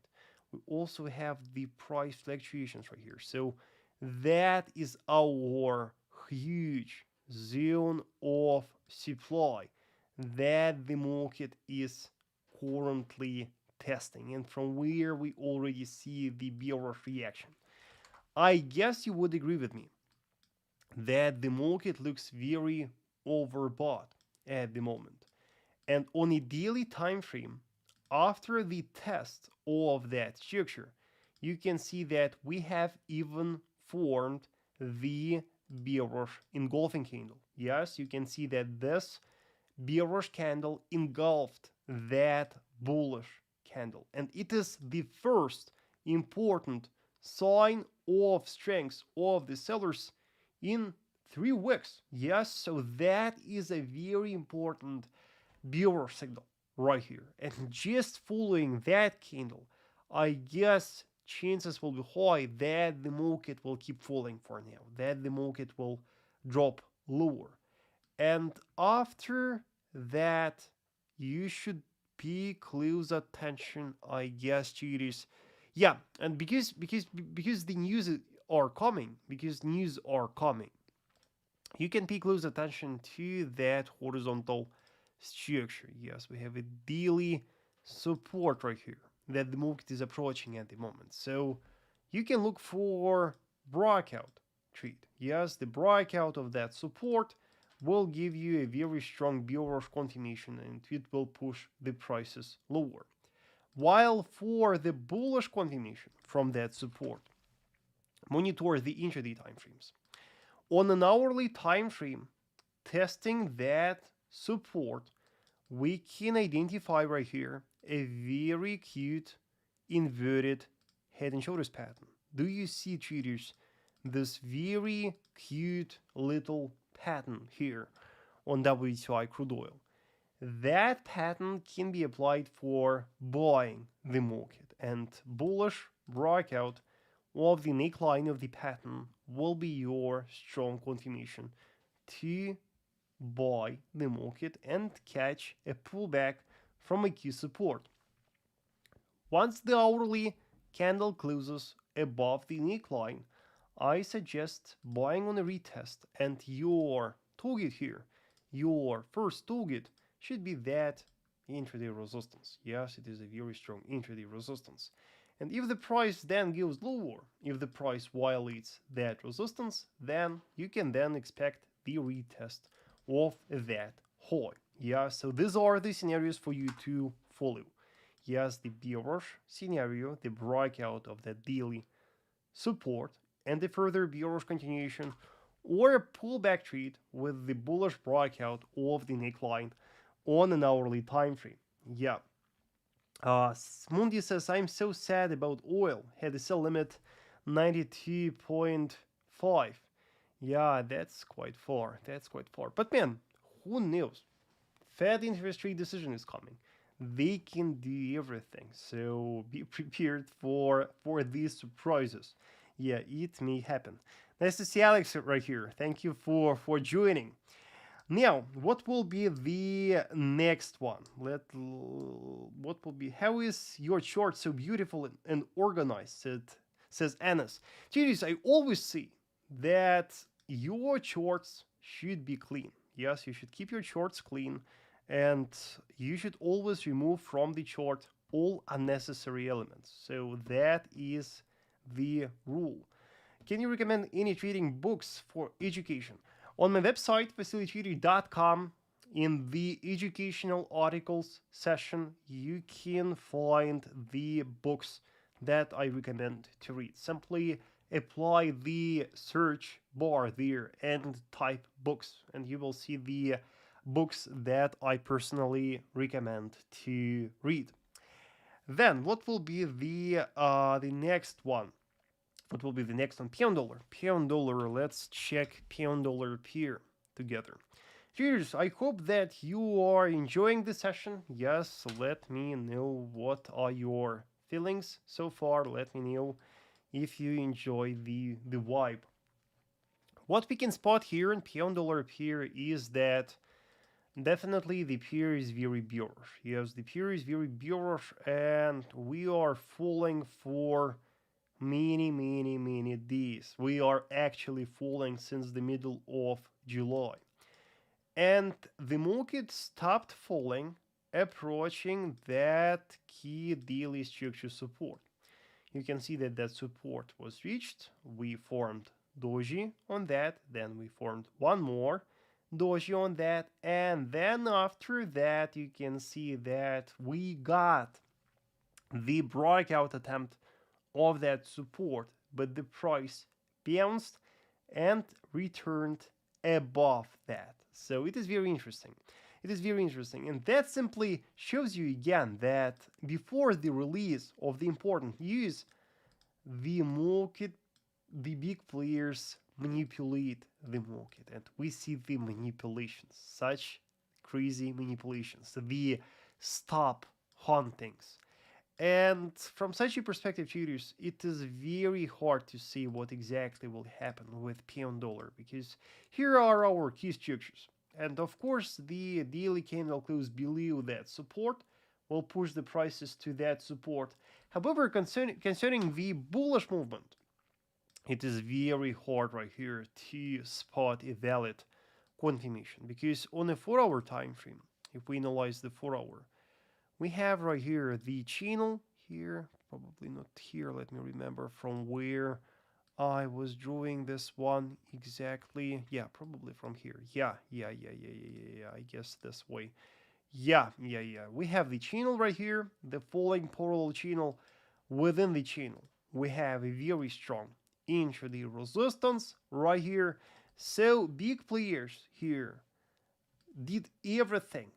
S1: We also have the price fluctuations right here. So that is our huge zone of supply that the market is currently testing, and from where we already see the bearish reaction. I guess you would agree with me that the market looks very overbought at the moment. And on a daily time frame, after the test of that structure, you can see that we have even formed the bearish engulfing candle. Yes, you can see that this bearish candle engulfed that bullish candle. And it is the first important sign of strength of the sellers in 3 weeks. Yes, so that is a very important bearish signal right here. And just following that candle, I guess chances will be high that the market will keep falling for now, that the market will drop lower. And after that, you should pay close attention, I guess, traders. Yeah, and because the news are coming, you can pay close attention to that horizontal structure. Yes, we have a daily support right here that the market is approaching at the moment. So you can look for breakout trade. Yes, the breakout of that support will give you a very strong bearish continuation, and it will push the prices lower. While for the bullish continuation from that support, monitor the intraday time frames. On an hourly time frame, testing that support, we can identify right here a very cute inverted head and shoulders pattern. Do you see, traders, this very cute little pattern here on WTI crude oil? That pattern can be applied for buying the market, and bullish breakout of the neckline of the pattern will be your strong confirmation to buy the market and catch a pullback from a key support. Once the hourly candle closes above the neckline, I suggest buying on a retest, and your target here, your first target, should be that intraday resistance. Yes, it is a very strong intraday resistance. And if the price then goes lower, if the price violates that resistance, then you can then expect the retest of that high. Yeah, so these are the scenarios for you to follow. Yes, the bearish scenario, the breakout of that daily support, and the further bearish continuation, or a pullback trade with the bullish breakout of the neckline on an hourly time frame. Yeah. Mundi says, I'm so sad about oil. Had a sell limit 92.5. Yeah, that's quite far. That's quite far. But man, who knows? Fed interest rate decision is coming. They can do everything. So be prepared for these surprises. Yeah, it may happen. Nice to see Alex right here. Thank you for joining. Now, what will be the next one? What will be? How is your chart so beautiful and organized? Says Anas. Genius, I always see that your charts should be clean. Yes, you should keep your charts clean, and you should always remove from the chart all unnecessary elements. So that is the rule. Can you recommend any trading books for education? On my website, vasilytrader.com, in the educational articles section, you can find the books that I recommend to read. Simply apply the search bar there and type books, and you will see the books that I personally recommend to read. Then, what will be the next one? What will be the next one? Pound dollar. Pound dollar. Let's check pound dollar pair together. Cheers. I hope that you are enjoying the session. Yes, let me know what are your feelings so far. Let me know if you enjoy the vibe. What we can spot here in pound dollar pair is that definitely the pair is very bearish. Yes, the pair is very bearish, and we are falling for many days. We are actually falling since the middle of July. And the market stopped falling, approaching that key daily structure support. You can see that support was reached. We formed doji on that, then we formed one more doji on that, and then after that you can see that we got the breakout attempt of that support, but the price bounced and returned above that. So it is very interesting. It is very interesting, and that simply shows you again that before the release of the important news, the market, the big players manipulate the market, and we see the manipulations, such crazy manipulations, the stop huntings. And from such a perspective, traders, it is very hard to see what exactly will happen with pound dollar, because here are our key structures. And of course, the daily candle close below that support will push the prices to that support. However, concerning the bullish movement, it is very hard right here to spot a valid confirmation, because on a 4-hour time frame, if we analyze the 4-hour, we have right here the channel here, probably not here. Let me remember from where I was drawing this one exactly. Yeah, probably from here. Yeah. I guess this way. Yeah. We have the channel right here, the falling parallel channel. Within the channel, we have a very strong intraday resistance right here. So big players here did everything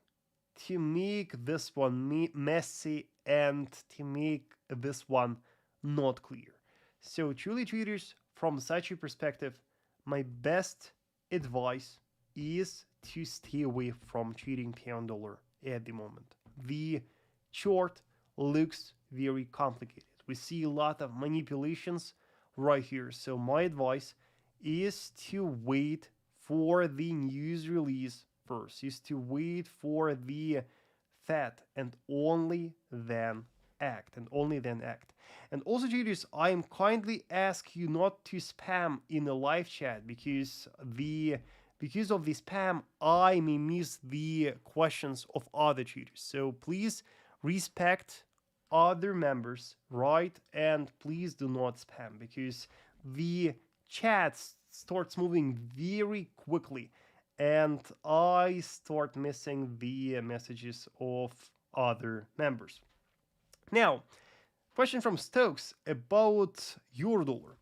S1: to make this one messy and to make this one not clear. So truly traders, from such a perspective, my best advice is to stay away from trading pound dollar at the moment. The chart looks very complicated. We see a lot of manipulations right here. So my advice is to wait for the news release first, is to wait for the Fed and only then act, and only then act. And also, traders, I am kindly ask you not to spam in the live chat because of the spam, I may miss the questions of other traders. So please respect other members, right? And please do not spam because the chat starts moving very quickly and I start missing the messages of other members. Now, question from Stokes about euro dollar.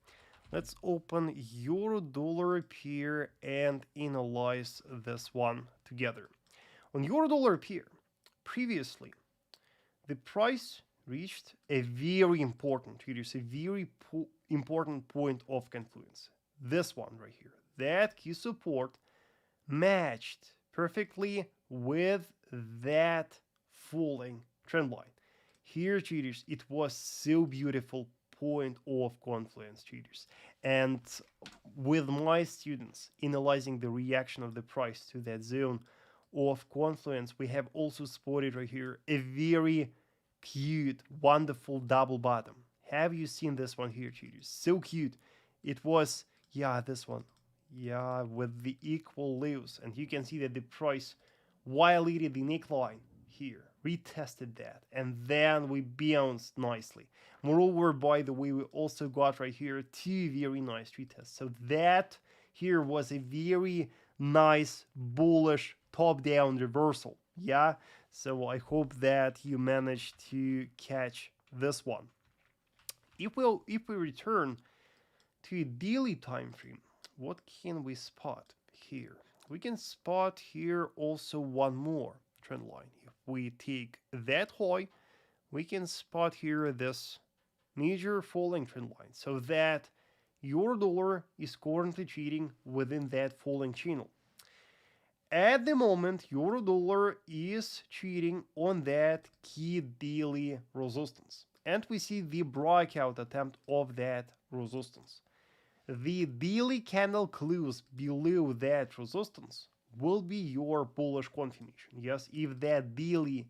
S1: Let's open euro dollar pair and analyze this one together. On euro dollar pair, previously, the price reached a very important, a very important point of confluence. This one right here. That key support matched perfectly with that falling trend line. Here, traders, it was so beautiful point of confluence, traders. And with my students analyzing the reaction of the price to that zone of confluence, we have also spotted right here a very cute, wonderful double bottom. Have you seen this one here, traders? So cute. It was, yeah, this one. Yeah, with the equal lows. And you can see that the price violated the neckline here, retested that, and then we bounced nicely. Moreover, by the way, we also got right here two very nice retests. So that here was a very nice bullish top-down reversal. Yeah, so I hope that you managed to catch this one. If we return to a daily time frame, what can we spot here? We can spot here also one more trend line. If we take that high, we can spot here this major falling trend line. So that euro dollar is currently trading within that falling channel. At the moment, euro dollar is trading on that key daily resistance. And we see the breakout attempt of that resistance. The daily candle close below that resistance will be your bullish confirmation. Yes, if that daily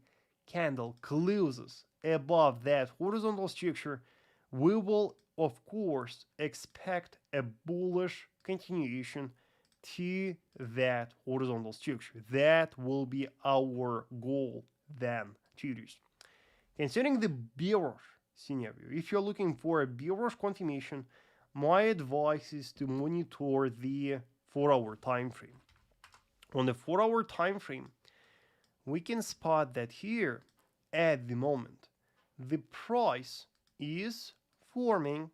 S1: candle closes above that horizontal structure, we will of course expect a bullish continuation to that horizontal structure. That will be our goal then, traders. Considering the bearish scenario, if you're looking for a bearish confirmation, my advice is to monitor the 4-hour time frame. On the 4-hour time frame, we can spot that here at the moment the price is forming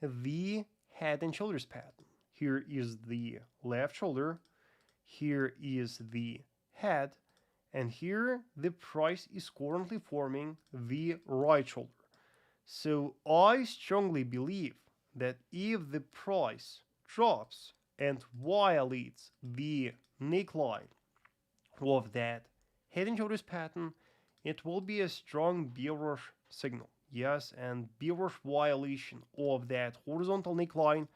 S1: the head and shoulders pattern. Here is the left shoulder, here is the head, and here the price is currently forming the right shoulder. So I strongly believe that if the price drops and violates the neckline of that head and shoulders pattern, it will be a strong bearish signal. Yes, and bearish violation of that horizontal neckline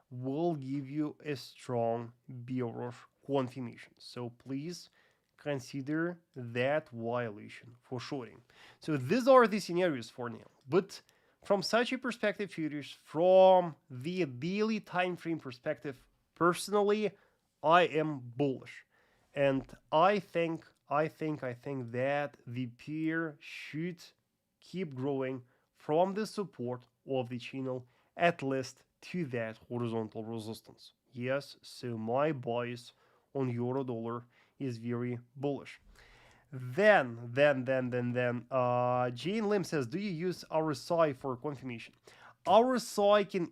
S1: will give you a strong bearish confirmation. So please consider that violation for shorting. So these are the scenarios for now. But from such a perspective, traders, from the daily time frame perspective, personally, I am bullish. And I think that the pair should keep growing from the support of the channel at least to that horizontal resistance. Yes, so my bias on euro dollar is very bullish. Then, Jane Lim says, do you use RSI for confirmation? RSI can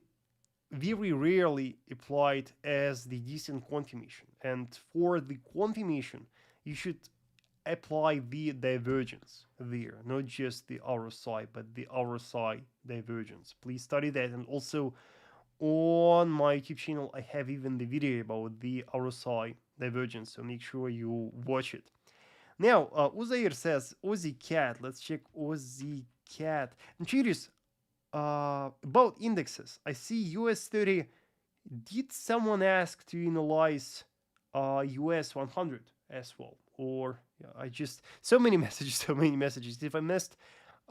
S1: very rarely applied as the decent confirmation. And for the confirmation, you should apply the divergence there, not just the RSI, but the RSI divergence. Please study that. And also on my YouTube channel, I have even the video about the RSI divergence, so make sure you watch it. Now, Uzair says, Aussie CAD. Let's check Aussie CAD. I'm curious, About indexes, I see US 30. Did someone ask to analyze US 100 as well? Or yeah, I just so many messages, so many messages. If I missed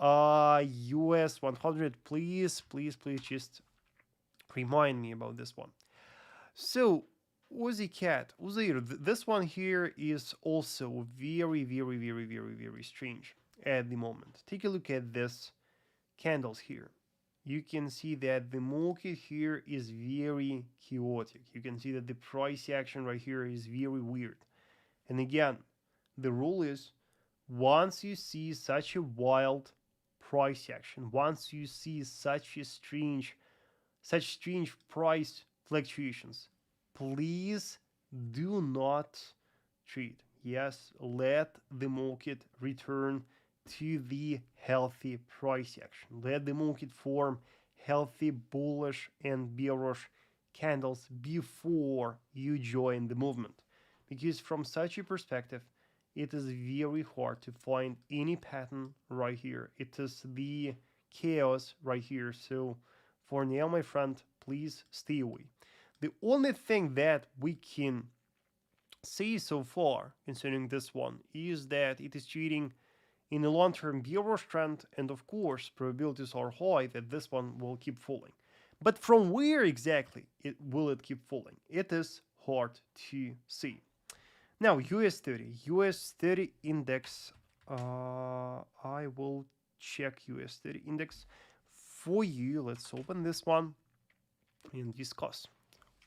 S1: US 100, please just remind me about this one. So Aussie CAD, this one here is also very strange at the moment. Take a look at this candles here. You can see that the market here is very chaotic. You can see that the price action right here is very weird. And again, the rule is once you see such a wild price action, once you see such strange price fluctuations, please do not trade. Yes, let the market return to the healthy price action. Let the market form healthy bullish and bearish candles before you join the movement. Because from such a perspective, it is very hard to find any pattern right here. It is the chaos right here. So for now, my friend, please stay away. The only thing that we can say so far concerning this one is that it is trading in a long-term bearish trend, and of course, probabilities are high that this one will keep falling. But from where exactly will it keep falling? It is hard to see. Now, US 30 index. I will check US 30 index for you. Let's open this one and discuss.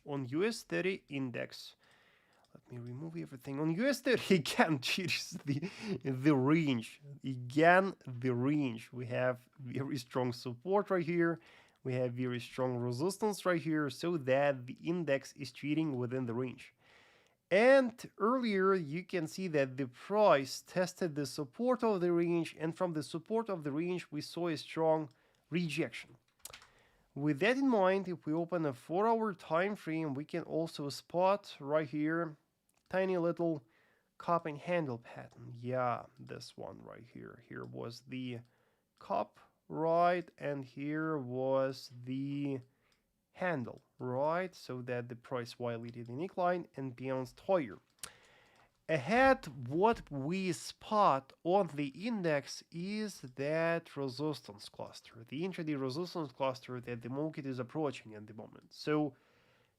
S1: On US 30 index, let me remove everything. On US 30, again, cheers the range. Again, the range. We have very strong support right here. We have very strong resistance right here, so that the index is trading within the range. And earlier, you can see that the price tested the support of the range, and from the support of the range, we saw a strong rejection. With that in mind, if we open a 4-hour time frame, we can also spot right here tiny little cup and handle pattern. Yeah, this one right here. Here was the cup, right, and here was the handle, right, so that the price violated the neckline and bounced higher. Ahead, what we spot on the index is that resistance cluster, the intraday resistance cluster that the market is approaching at the moment. So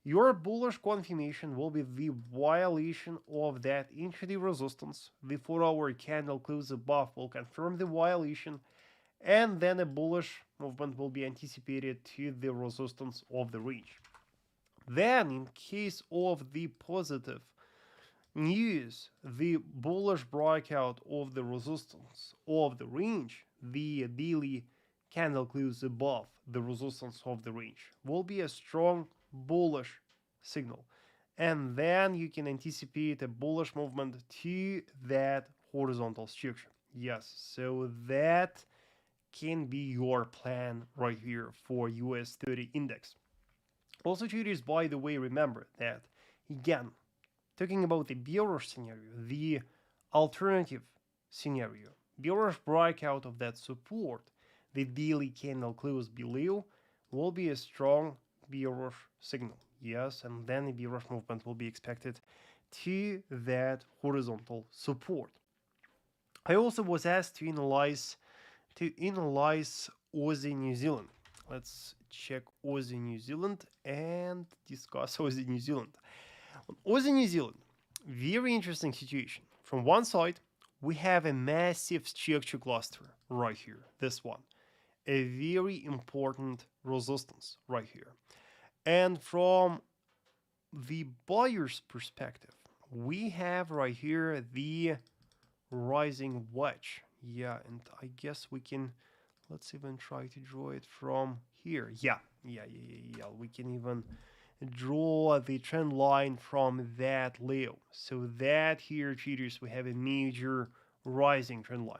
S1: your bullish confirmation will be the violation of that intraday resistance. The 4-hour candle close above will confirm the violation, and then a bullish movement will be anticipated to the resistance of the range. Then, in case of the positive news, the bullish breakout of the resistance of the range, the daily candle close above the resistance of the range, will be a strong bullish signal. And then you can anticipate a bullish movement to that horizontal structure. Yes, so that can be your plan right here for US 30 index. Also, traders, by the way, remember that, again, talking about the bearish scenario, the alternative scenario, bearish breakout of that support, the daily candle close below, will be a strong bearish signal. Yes, and then a bearish movement will be expected to that horizontal support. I also was asked to analyze Aussie New Zealand. Let's check Aussie New Zealand and discuss Aussie New Zealand. On Aussie New Zealand, very interesting situation. From one side, we have a massive structure cluster right here, this one. A very important resistance right here. And from the buyer's perspective, we have right here the rising wedge. Yeah, and I guess we can, let's even try to draw it from here. Yeah. We can even draw the trend line from that low. So that here, traders, we have a major rising trend line.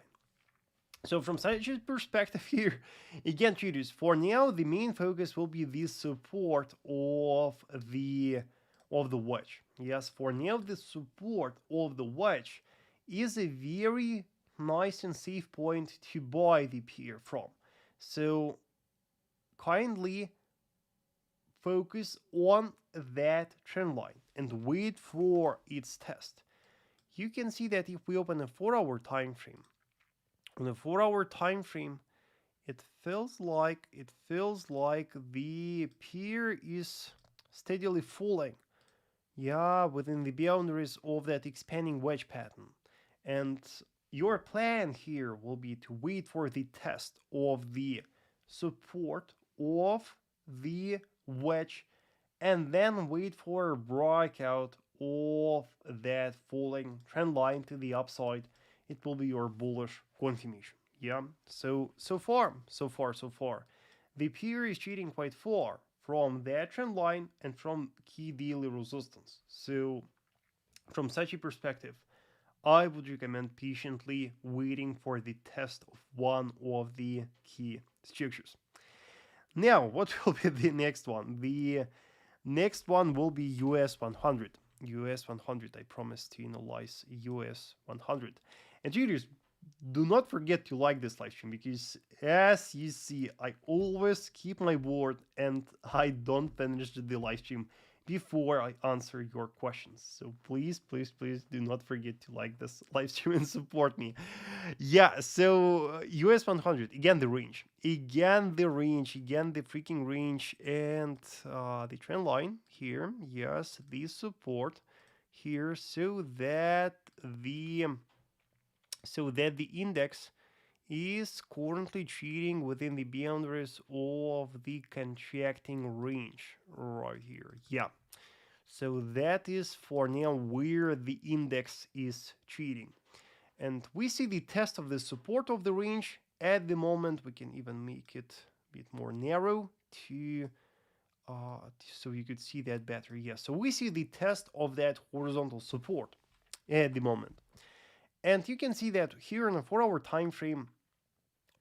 S1: So from such a perspective here, again, traders, for now, the main focus will be the support of the wedge. Yes, for now, the support of the wedge is a very nice and safe point to buy the pair from. So kindly focus on that trend line and wait for its test. You can see that if we open a 4-hour time frame, on a 4-hour time frame, it feels like the peer is steadily falling. Yeah, within the boundaries of that expanding wedge pattern. And your plan here will be to wait for the test of the support of the wedge and then wait for a breakout of that falling trend line to the upside. It will be your bullish confirmation. Yeah, so far, the peer is trading quite far from that trend line and from key daily resistance. So from such a perspective, I would recommend patiently waiting for the test of one of the key structures. Now, what will be the next one? The next one will be US 100. US 100, I promise to analyze US 100. And traders, do not forget to like this live stream, because as you see, I always keep my word and I don't finish the live stream before I answer your questions. So please do not forget to like this live stream and support me. Yeah, so US 100, again the range, again the freaking range, and the trend line here, yes, the support here, so that the index is currently trading within the boundaries of the contracting range right here. Yeah, so that is for now where the index is trading, and we see the test of the support of the range at the moment. We can even make it a bit more narrow to so you could see that better. Yeah, so we see the test of that horizontal support at the moment. And you can see that here in a 4-hour time frame,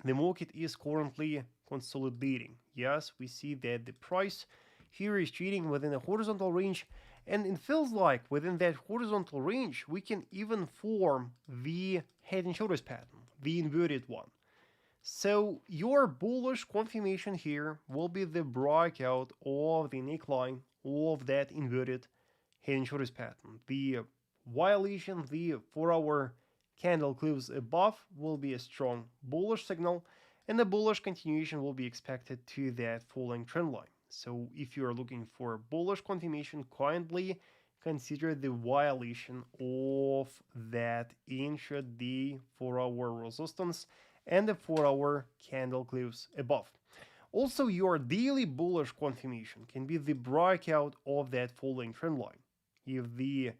S1: the market is currently consolidating. Yes, we see that the price here is trading within a horizontal range, and it feels like within that horizontal range, we can even form the head and shoulders pattern, the inverted one. So your bullish confirmation here will be the breakout of the neckline of that inverted head and shoulders pattern. The violation, the 4-hour candle close above, will be a strong bullish signal, and the bullish continuation will be expected to that falling trend line. So if you are looking for bullish confirmation, kindly consider the violation of that intraday 4-hour resistance and the 4-hour candle close above. Also, your daily bullish confirmation can be the breakout of that falling trend line. If the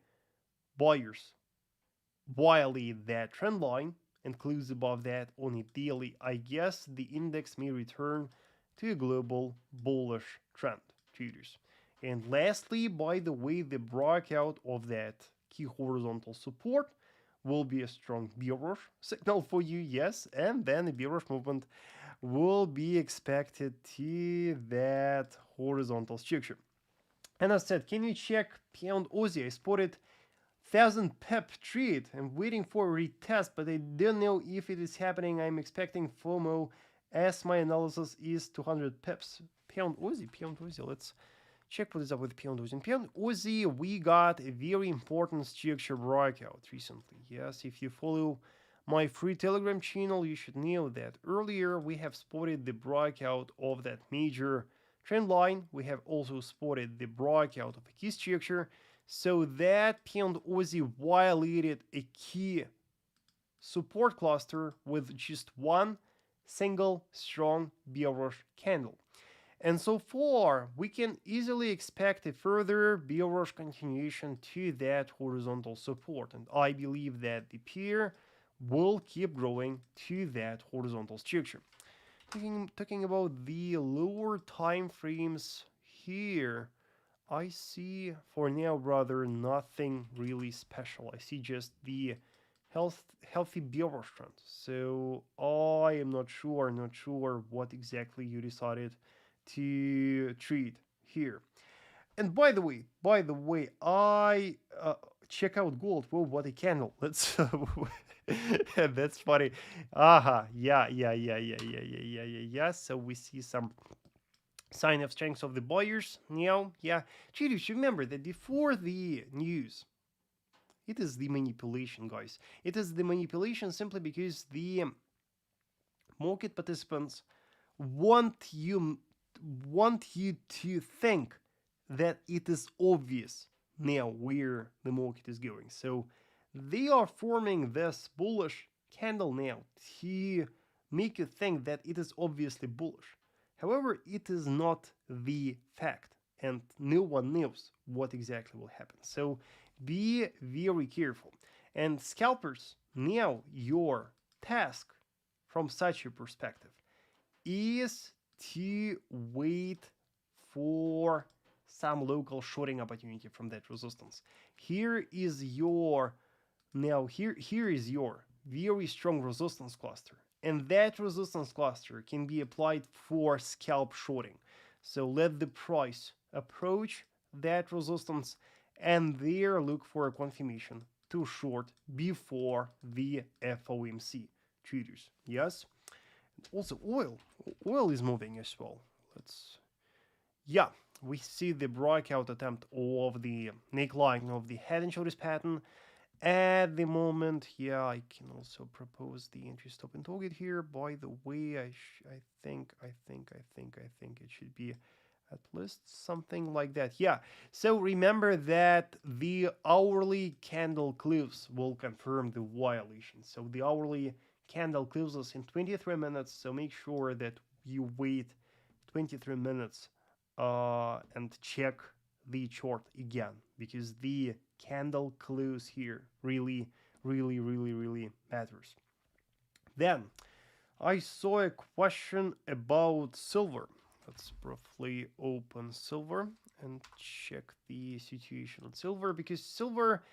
S1: buyers violate that trend line and close above that on a daily, I guess the index may return to a global bullish trend, traders. And lastly, by the way, the breakout of that key horizontal support will be a strong bearish signal for you, yes, and then a bearish movement will be expected to that horizontal structure. And as I said, can you check pound Aussie? I spotted 1000 pip trade. I'm waiting for a retest, but I don't know if it is happening. I'm expecting FOMO, as my analysis is 200 pips. Pound Aussie. Let's check what is up with pound Aussie. In pound Aussie, we got a very important structure breakout recently. Yes, if you follow my free Telegram channel, you should know that earlier we have spotted the breakout of that major trend line. We have also spotted the breakout of a key structure. So that pound Aussie violated a key support cluster with just one single strong bearish candle. And so far, we can easily expect a further bearish continuation to that horizontal support. And I believe that the pair will keep growing to that horizontal structure. Talking about the lower time frames here, I see for now rather nothing really special. I see just the healthy bearish trend. So I am not sure what exactly you decided to treat here. And by the way, I check out gold. Whoa, what a candle! Let's that's funny. Yeah. So we see some sign of strength of the buyers. Yeah. Cheaters, remember that before the news, it is the manipulation, guys. It is the manipulation simply because the market participants want you to think that it is obvious now where the market is going. So they are forming this bullish candle now to make you think that it is obviously bullish. However, it is not the fact, and no one knows what exactly will happen. So be very careful. And scalpers, now your task from such a perspective is to wait for some local shorting opportunity from that resistance. Here is your here is your very strong resistance cluster, and that resistance cluster can be applied for scalp shorting. So let the price approach that resistance and there look for a confirmation to short before the FOMC traders. Yes. Also, oil is moving as well. Yeah, we see the breakout attempt of the neckline of the head and shoulders pattern at the moment. Yeah, I can also propose the entry stop and target here. By the way, I think it should be at least something like that. Yeah, so remember that the hourly candle close will confirm the violation. So the hourly candle closes in 23 minutes, so make sure that you wait 23 minutes and check the chart again, because the candle close here really matters. Then I saw a question about silver. Let's briefly open silver and check the situation on silver, because silver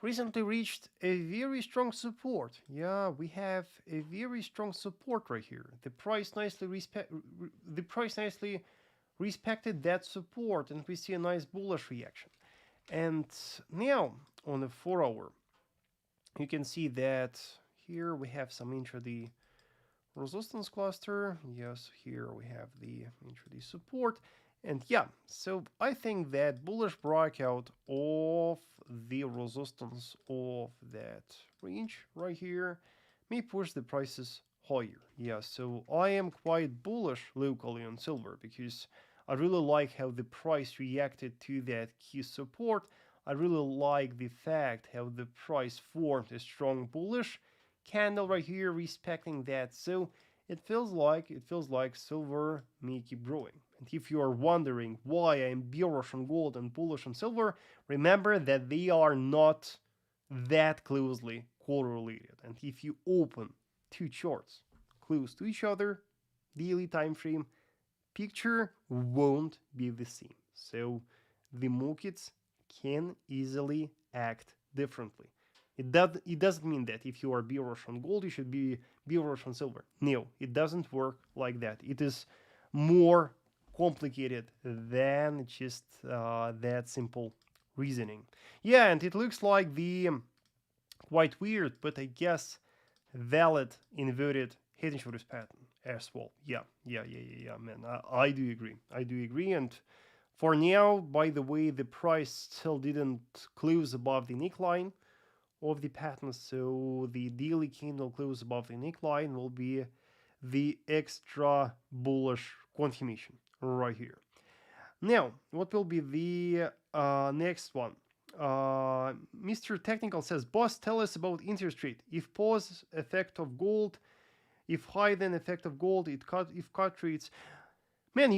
S1: recently reached a very strong support. Yeah, we have a very strong support right here. The price nicely respected that support, and we see a nice bullish reaction. And now on the 4-hour, you can see that here we have some intraday resistance cluster. Yes, here we have the intraday support. And yeah, so I think that bullish breakout of the resistance of that range right here may push the prices higher. Yeah, so I am quite bullish locally on silver, because I really like how the price reacted to that key support. I really like the fact how the price formed a strong bullish candle right here respecting that. So it feels like silver may keep growing. And if you are wondering why I am bearish on gold and bullish on silver, remember that they are not that closely correlated. And if you open two charts close to each other, daily time frame, picture won't be the same. So the markets can easily act differently. It doesn't mean that if you are bearish on gold, you should be bearish on silver. No, it doesn't work like that. It is more complicated than just that simple reasoning. Yeah, and it looks like the quite weird, but I guess valid inverted head and shoulders pattern as well. Yeah, man. I do agree. And for now, by the way, the price still didn't close above the neckline of the pattern, so the daily candle close above the neckline will be the extra bullish confirmation right here. Now, what will be the next one? Mr. Technical says, boss, tell us about interest rate. If pause effect of gold, if high then effect of gold, if cut rates. Man,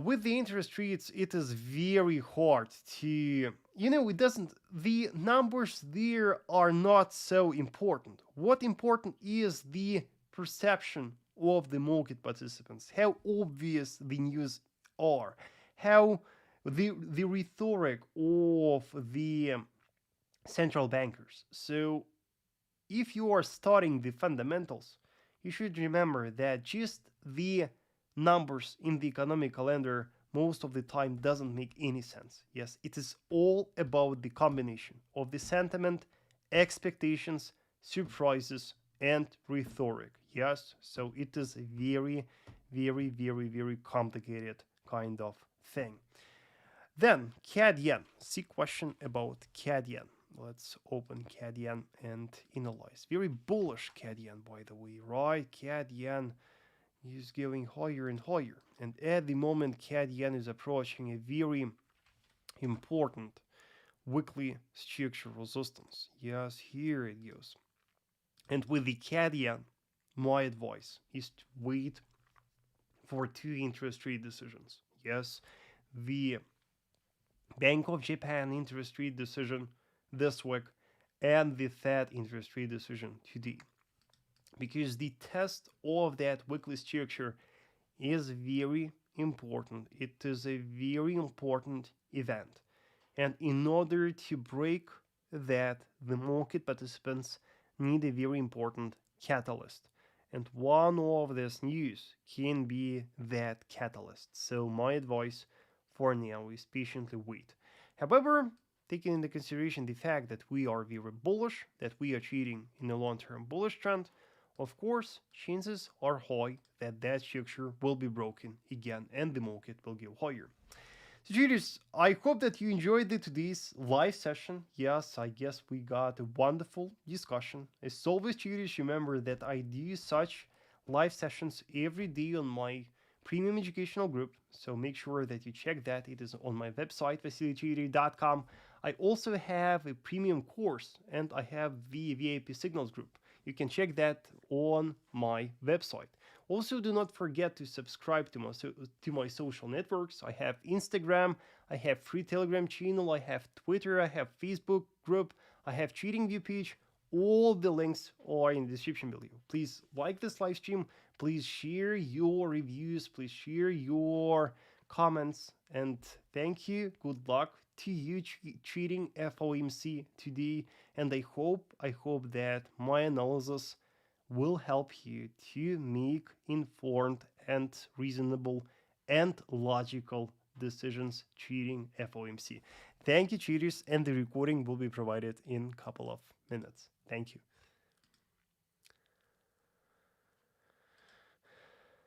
S1: with the interest rates, it is very hard to, it doesn't, the numbers there are not so important. What important is the perception of the market participants, how obvious the news are, how the rhetoric of the central bankers. So if you are studying the fundamentals, you should remember that just the numbers in the economic calendar most of the time doesn't make any sense. Yes, it is all about the combination of the sentiment, expectations, surprises, and rhetoric. Yes, so it is a very complicated kind of thing. Then CAD yen. See question about CAD yen. Let's open CAD yen and analyze. Very bullish CAD yen, by the way, right? CAD yen is going higher and higher. And at the moment, CAD yen is approaching a very important weekly structure resistance. Yes, here it goes. And with the CAD yen, my advice is to wait for two interest rate decisions. Yes, the Bank of Japan interest rate decision this week and the Fed interest rate decision today. Because the test of that weekly structure is very important. It is a very important event. And in order to break that, the market participants need a very important catalyst. And one of this news can be that catalyst. So my advice for now is patiently wait. However, taking into consideration the fact that we are very bullish, that we are trading in a long-term bullish trend, of course, chances are high that that structure will be broken again and the market will go higher. So, traders, I hope that you enjoyed today's live session. Yes, I guess we got a wonderful discussion. As always, traders, remember that I do such live sessions every day on my premium educational group. So make sure that you check that. It is on my website, vasilytrader.com. I also have a premium course and I have the VIP signals group. You can check that on my website. Also, do not forget to subscribe to my social networks. I have Instagram, I have free Telegram channel, I have Twitter, I have Facebook group, I have TradingView page. All the links are in the description below. Please like this live stream. Please share your reviews. Please share your comments. And thank you. Good luck to you trading FOMC today. And I hope that my analysis will help you to make informed and reasonable and logical decisions trading FOMC. Thank you, traders, and the recording will be provided in a couple of minutes. Thank you.